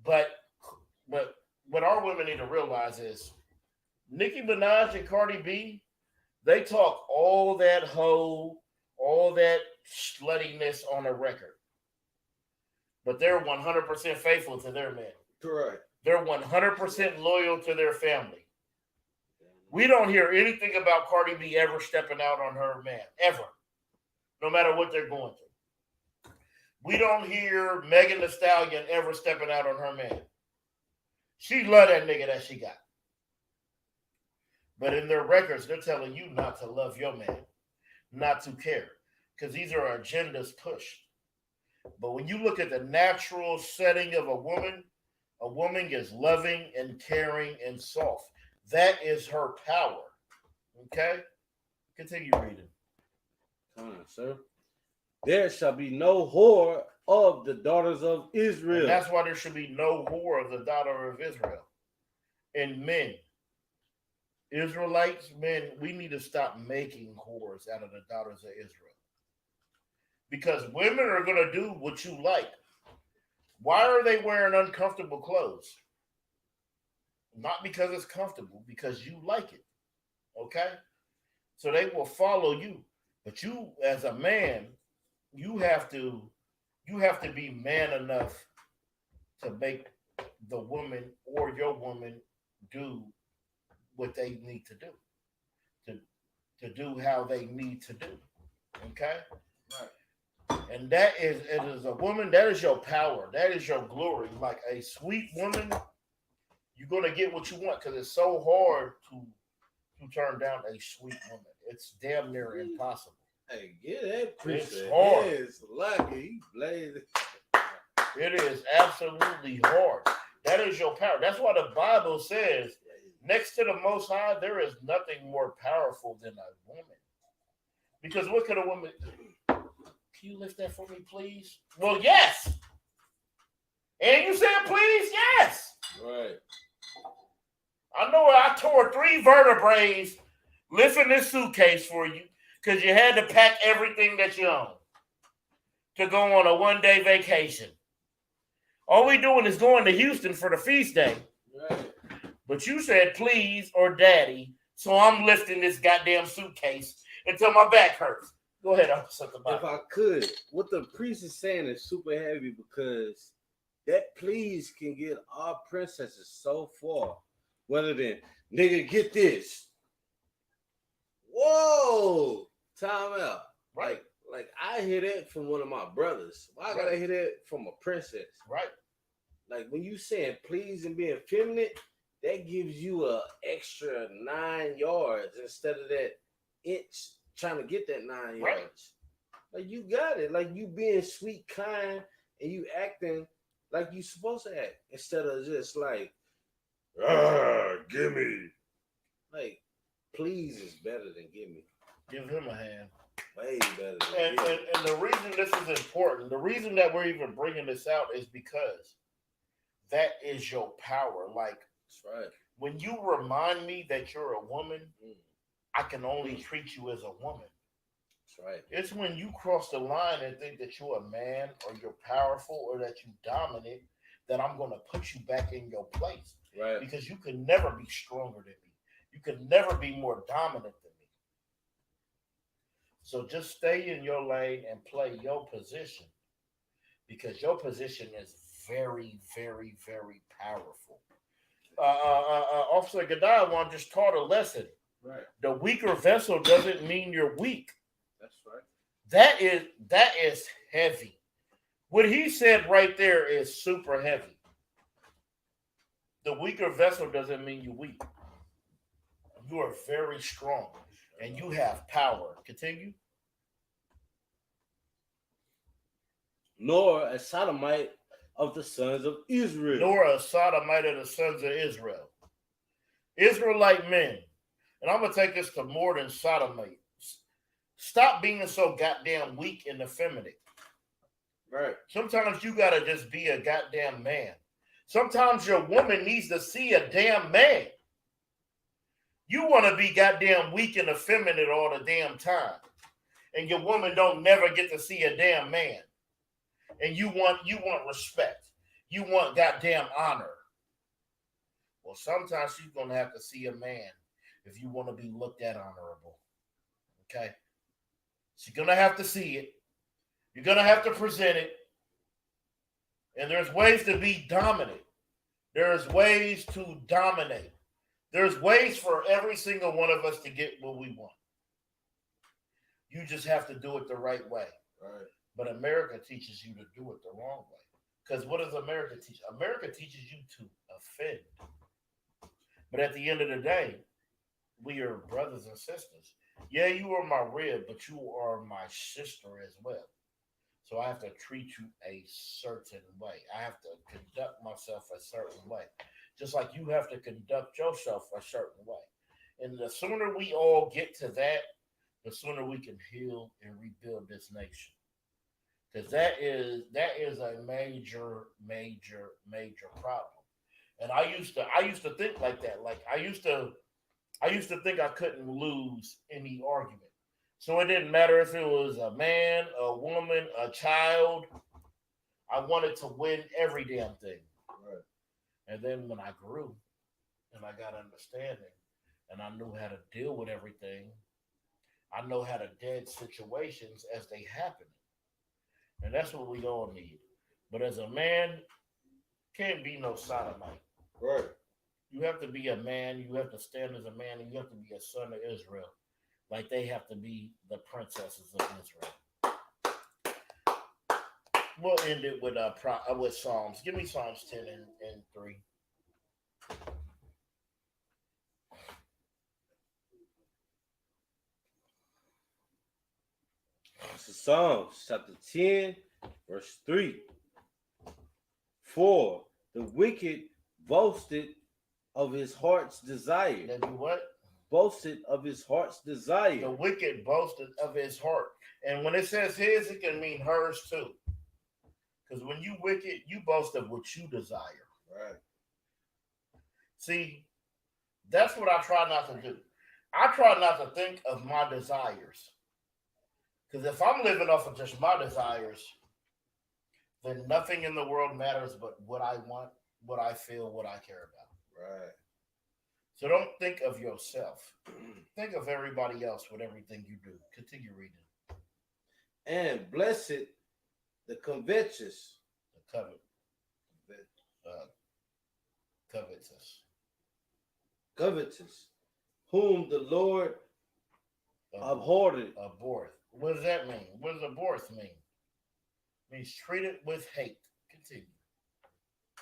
But what our women need to realize is Nicki Minaj and Cardi B, they talk all that hoe, all that sluttiness on a record. But they're 100% faithful to their man. Correct. They're 100% loyal to their family. We don't hear anything about Cardi B ever stepping out on her man, ever. No matter what they're going through. We don't hear Megan Thee Stallion ever stepping out on her man. She love that nigga that she got. But in their records, they're telling you not to love your man, not to care, because these are agendas pushed. But when you look at the natural setting of a woman is loving and caring and soft. That is her power. Okay? Continue reading. Come on, sir. There shall be no whore of the daughters of Israel. And that's why there should be no whore of the daughter of Israel. And men, Israelites, men, we need to stop making whores out of the daughters of Israel. Because women are going to do what you like. Why are they wearing uncomfortable clothes? Not because it's comfortable, because you like it. Okay? So they will follow you. But you, as a man, you have to be man enough to make the woman or your woman do what they need to do. To do how they need to do. Okay? Right. And that is, as a woman, that is your power. That is your glory. Like a sweet woman, you're going to get what you want because it's so hard to turn down a sweet woman. It's damn near impossible. Hey, get that preacher. It's hard. It's lucky. He blazed. It is absolutely hard. That is your power. That's why the Bible says, next to the Most High, there is nothing more powerful than a woman. Because what could a woman do? Can you lift that for me, please? Well, yes. And you said, please, yes. Right. I know I tore 3 vertebrae lifting this suitcase for you because you had to pack everything that you own to go on a one-day vacation. All we doing is going to Houston for the feast day. Right. But you said please or daddy, so I'm lifting this goddamn suitcase until my back hurts. Go ahead, I'll set the Bible. If I could, what the priest is saying is super heavy because that please can get our princesses so far. Rather than, nigga, get this. Whoa, time out. Right. Like I hear that from one of my brothers. Why I gotta hear that from a princess? Right. Like when you saying please and being feminine, that gives you a extra 9 yards instead of that inch trying to get that 9 yards. Like you got it. Like you being sweet, kind, and you acting like you supposed to act instead of just like, give me. Like, please is better than give me. Give him a hand. Way better than And the reason this is important, the reason that we're even bringing this out is because that is your power. Like, that's right. When you remind me that you're a woman, I can only treat you as a woman. That's right. It's when you cross the line and think that you're a man or you're powerful or that you dominate that I'm going to put you back in your place. Right. Because you can never be stronger than me. You can never be more dominant than me. So just stay in your lane and play your position because your position is very, very, very powerful. Officer Gadawan just taught a lesson. Right. The weaker vessel doesn't mean you're weak. That's right. That is heavy. What he said right there is super heavy. The weaker vessel doesn't mean you're weak. You are very strong and you have power. Continue. Nor a sodomite of the sons of Israel. Nor a sodomite of the sons of Israel. Israelite men. And I'm going to take this to more than sodomite. Stop being so goddamn weak and effeminate. Right. Sometimes you got to just be a goddamn man. Sometimes your woman needs to see a damn man. You want to be goddamn weak and effeminate all the damn time. And your woman don't never get to see a damn man. And you want respect. You want goddamn honor. Well, sometimes she's going to have to see a man if you want to be looked at honorable. Okay? She's going to have to see it. You're going to have to present it. And there's ways to be dominant. There's ways to dominate. There's ways for every single one of us to get what we want. You just have to do it the right way. Right. But America teaches you to do it the wrong way. Because what does America teach? America teaches you to offend. But at the end of the day, we are brothers and sisters. Yeah, you are my rib, but you are my sister as well. So I have to treat you a certain way. I have to conduct myself a certain way. Just like you have to conduct yourself a certain way. And the sooner we all get to that, the sooner we can heal and rebuild this nation. Because that is a major problem. And I used to think like that. Like I used to think I couldn't lose any argument. So it didn't matter if it was a man, a woman, a child. I wanted to win every damn thing. Right. And then when I grew and I got understanding and I knew how to deal with everything, I know how to dead situations as they happen. And that's what we all need. But as a man, can't be no sodomite. Right. You have to be a man. You have to stand as a man, and you have to be a son of Israel, like they have to be the princesses of Israel. We'll end it with Psalms. Give me Psalms 10 and 3. This is Psalms chapter 10, verse 3. For the wicked boasted of his heart's desire. That you what? Boasted of his heart's desire. The wicked boasted of his heart. And when it says his, it can mean hers too. Because when you wicked, you boast of what you desire. Right. See, that's what I try not to do. I try not to think of my desires. Because if I'm living off of just my desires, then nothing in the world matters but what I want, what I feel, what I care about. Right. So don't think of yourself. Think of everybody else with everything you do. Continue reading. And blessed the covetous. The covetous. Whom the Lord abhorred. Abhorreth. What does that mean? What does abhorreth mean? It means treated with hate. Continue.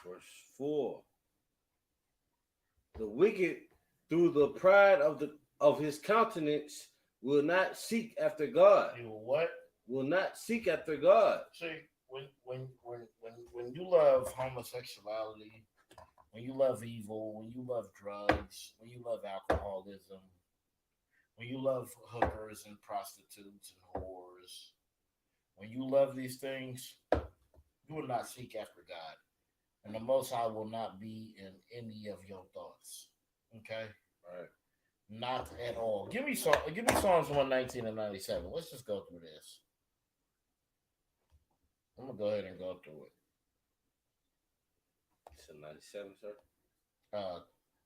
Verse 4. The wicked, through the pride of his countenance, will not seek after God. You will what? Will not seek after God. See, when you love homosexuality, when you love evil, when you love drugs, when you love alcoholism, when you love hookers and prostitutes and whores, when you love these things, you will not seek after God. And the Most High will not be in any of your thoughts. Okay? Right. Not at all. Give me Psalms 119 and 97. Let's just go through this. I'm going to go ahead and go through it. It's a 97, sir?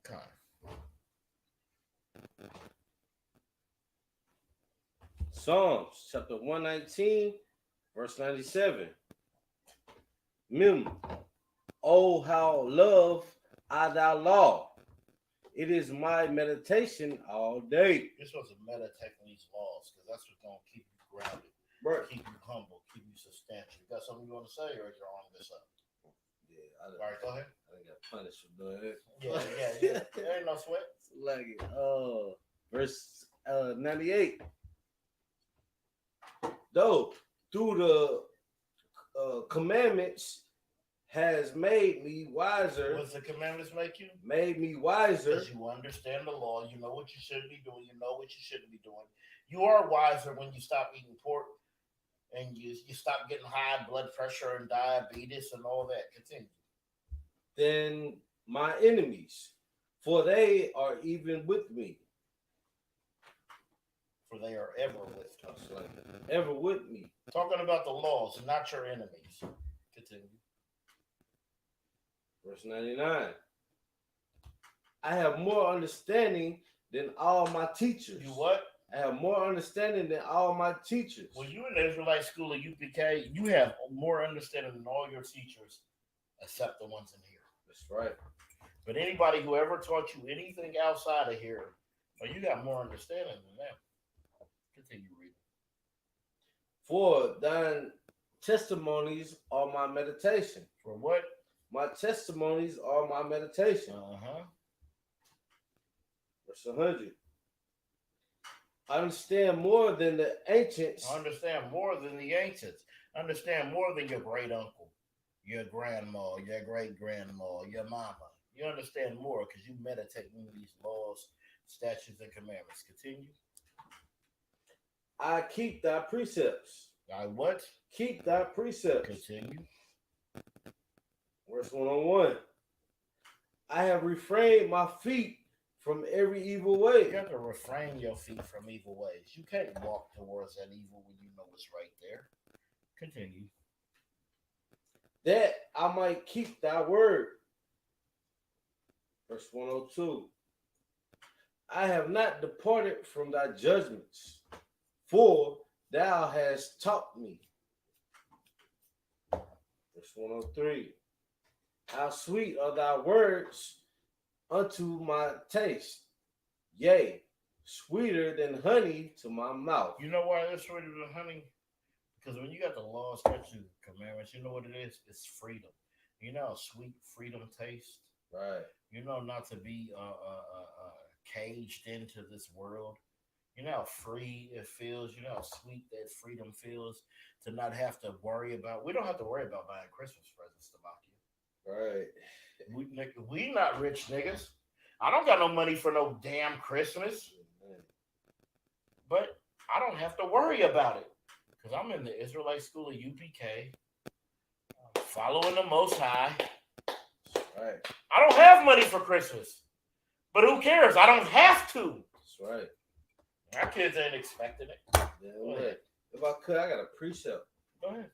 Con. Psalms chapter 119, verse 97. Mem. Oh, how love I thy law. It is my meditation all day. You're supposed to meditate on these laws because that's what's going to keep you grounded, Right. keep you humble, keep you substantial. You got something you want to say, or is your arm this up? Yeah, All right, go ahead. I got punished for doing it. Yeah. There ain't no sweat. Like it. Verse 98. Though through the commandments has made me wiser. What's the commandments make you? Made me wiser. Because you understand the law. You know what you should be doing. You know what you shouldn't be doing. You are wiser when you stop eating pork and you stop getting high blood pressure and diabetes and all that. Continue. Than my enemies, for they are even with me. For they are ever with us. Like, ever with me. Talking about the laws, not your enemies. Continue. Verse 99. I have more understanding than all my teachers. You what? I have more understanding than all my teachers. When you in the Israelite school of UPK, you have more understanding than all your teachers, except the ones in here. That's right. But anybody who ever taught you anything outside of here, well, you got more understanding than them. Continue reading. For thine testimonies are my meditation. For what? My testimonies are my meditation. Verse 100. I understand more than the ancients. Understand more than the ancients. Understand more than your great uncle, your grandma, your great grandma, your mama. You understand more because you meditate on these laws, statutes, and commandments. Continue. I keep thy precepts. I what? Keep thy precepts. Continue. Verse 101. I have refrained my feet from every evil way. You have to refrain your feet from evil ways. You can't walk towards that evil when you know it's right there. Continue. That I might keep thy word. Verse 102. I have not departed from thy judgments, for thou hast taught me. Verse 103. How sweet are thy words unto my taste, yea, sweeter than honey to my mouth. You know why they're sweeter than honey? Because when you got the laws, statutes, and commandments, you know what it is? It's freedom. You know how sweet freedom tastes? Right. You know not to be caged into this world. You know how free it feels. You know how sweet that freedom feels to not have to worry about. We don't have to worry about buying Christmas presents to mock you. Right. We not rich niggas. I don't got no money for no damn Christmas. But I don't have to worry about it. Because I'm in the Israelite school of UPK. Following the Most High. Right. I don't have money for Christmas. But who cares? I don't have to. That's right. Our kids ain't expecting it. Yeah, right. If I could, I got a precept. Go ahead.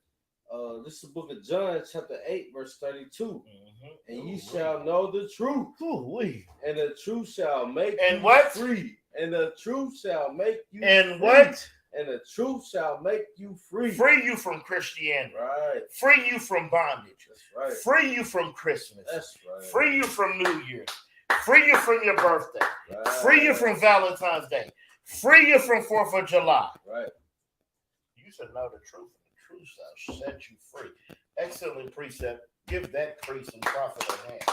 This is the book of John, chapter 8, verse 32. Mm-hmm. And ye shall know the truth. Ooh-wee. And the truth shall make and you what? free. And the truth shall make you and free. what? And the truth shall make you free. Free you from Christianity. Right. Free you from bondage. That's right. Free you from Christmas. That's right. Free you from New Year's. Free you from your birthday. Right. Free you from Valentine's Day. Free you from 4th of July. Right. You should know the truth, and the truth shall set you free. Excellent precept. Give that priest and prophet a hand.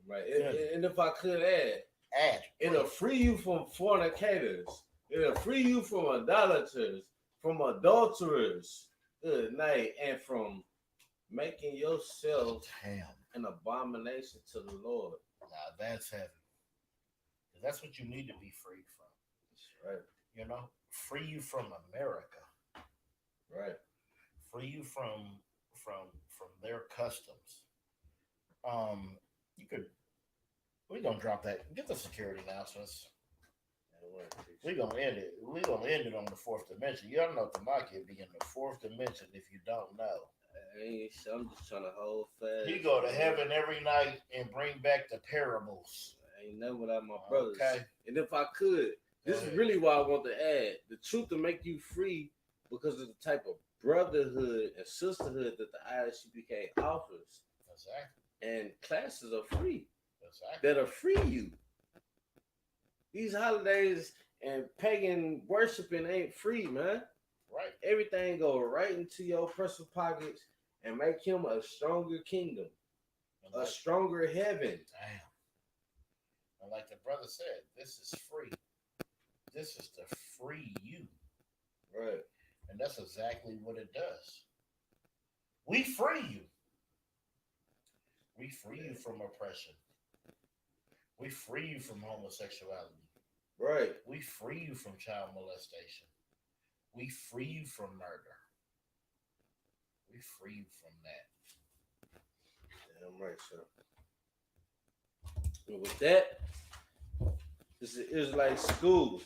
Right. And if I could add, it'll free you from fornicators. It'll free you from idolaters, from adulterers. Good night. And from making yourself an abomination to the Lord. Now that's heavy. That's what you need to be freed from. That's right. You know, free you from America. Right. Free you from their customs. We're gonna drop that. Get the security announcements. We're gonna end it. We're gonna end it on the 4th dimension. Y'all know Tamaki be in the 4th dimension if you don't know. I'm just trying to hold fast. He go to heaven every night and bring back the parables. I ain't never without my brothers. Okay. And if I could, this is really why I want to add the truth to make you free because of the type of brotherhood and sisterhood that the ISUPK offers. Exactly. And classes are free. Exactly. That'll free you. These holidays and pagan worshiping ain't free, man. Right. Everything go right into your personal pockets and make him a stronger kingdom, a stronger heaven. Damn. And like the brother said, this is free. This is to free you. Right. And that's exactly what it does. We free you. We free you from oppression. We free you from homosexuality. Right. We free you from child molestation. We free you from murder. We free you from that. Damn right, sir. And with that, this is Israelite School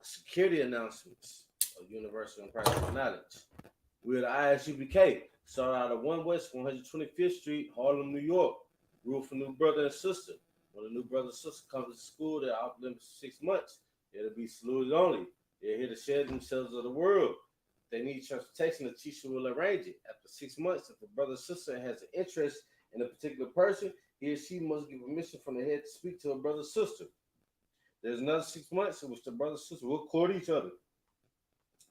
security announcements of universal and practical knowledge. We're the ISUPK. Start out at 1 West 125th Street, Harlem, New York. Rule for new brother and sister. When a new brother and sister comes to school, they're off limits for 6 months. It'll be saluted only. They're here to share themselves of the world. If they need transportation, the teacher will arrange it. After 6 months, if a brother or sister has an interest in a particular person, he or she must give permission from the head to speak to a brother or sister. There's another 6 months in which the brother and sister will court each other.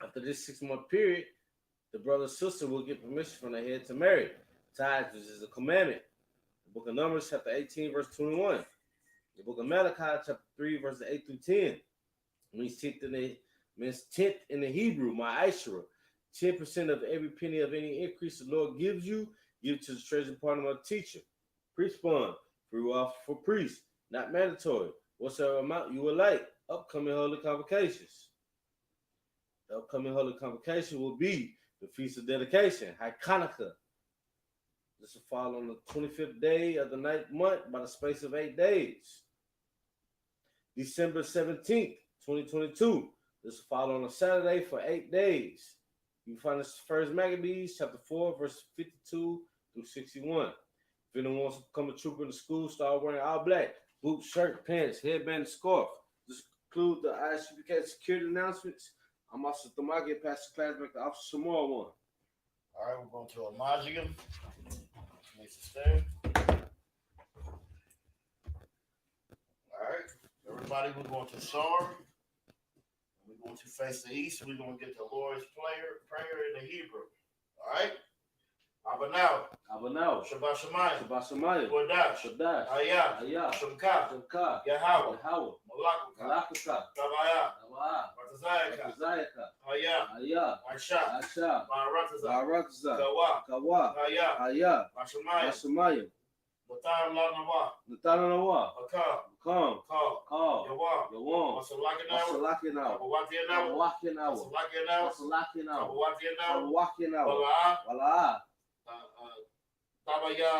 After this 6-month period, the brother or sister will get permission from the head to marry. Tithes, which is a commandment. The book of Numbers, chapter 18, verse 21. The book of Malachi, chapter 3, verses 8 through 10. Means tenth in the Hebrew, my Ishra. 10% of every penny of any increase the Lord gives you, give it to the treasury department of the teacher. Priest fund, free will for priests, not mandatory. Whatsoever amount you would like. Upcoming holy convocations. The upcoming holy convocation will be the Feast of Dedication, Hanukkah. This will fall on the 25th day of the 9th month by the space of 8 days. December 17th, 2022. This will fall on a Saturday for 8 days. You can find this First Maccabees, chapter 4, verse 52 through 61. If anyone wants to become a trooper in the school, start wearing all black, boots, shirt, pants, headband, and scarf. This includes the ISUPK security announcements. I'm also Thamagi, Pastor Class, make the Officer Shamar one. All right, we're going to Amajium. Needs to stay. All right, everybody, we're going to Sar. We're going to face the east. We're going to get the Lord's prayer in the Hebrew. All right? Abanau. Shabbat Shemayim. Kodash. Ayah. Shemka. Yahweh. Malakuka. Tabaya. Batazayaka. Ayah. Aisha. Barakazah. Kawa. Ayah. Mashamayim. Nathan Nawa. Come. Yawam. Masalakinawa. Wala. Tabaya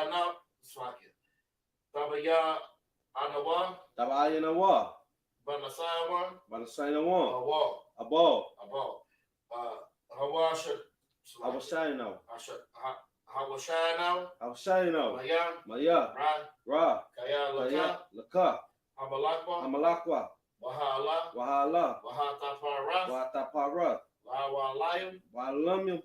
Anawa. Banasayawa. Abal. Hawashayanawa. Maya. Ra. Kaya. Laka. Amalakwa. Wahala. Wahatapara. Walayim.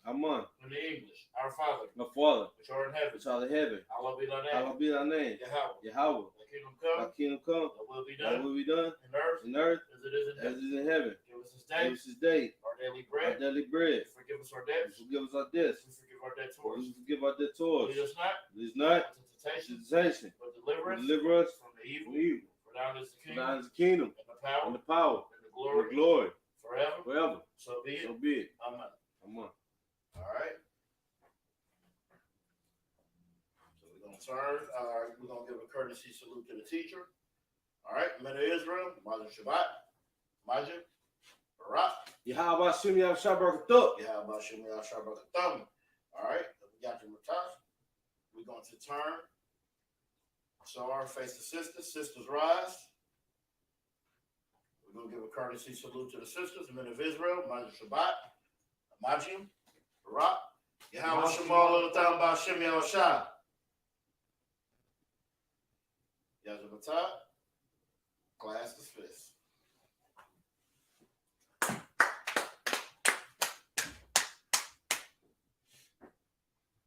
Aman. In the English, our Father, My Father, which art in heaven, which art in heaven, hallowed be thy name. hallowed be thy name. Yahweh. Thy kingdom come, Thy kingdom come, thy will be thy done, will be done in earth in earth as it is in as heaven. it is in heaven. Give us this Give day us this day our daily our bread. daily bread. Forgive us our debts. Forgive us our debts. We forgive our debtors. We forgive our debtors. Lead us not Lead us not into temptation, into temptation, but deliver but us deliver us from the evil. from evil. For thine is the For kingdom, thine is the kingdom, and and the power, the power, and the and glory, the glory, forever. forever. So be it. So be it. Amen. Amen. All right. So we're gonna turn. We're gonna give a courtesy salute to the teacher. All right, men of Israel, Majid Shabbat, Majid, Barak, Yahweh Shem Yahshua Barakatuh. Yahweh Shem Yahshua Barakatam. All right, we got the Mataf. We're going to turn. So our face the sisters. Sisters rise. We're gonna give a courtesy salute to the sisters, men of Israel, Majid Shabbat, Majid, Barak, Yahweh Shemal Latam Ba Shem Yahshua. Yazabata, class dismissed.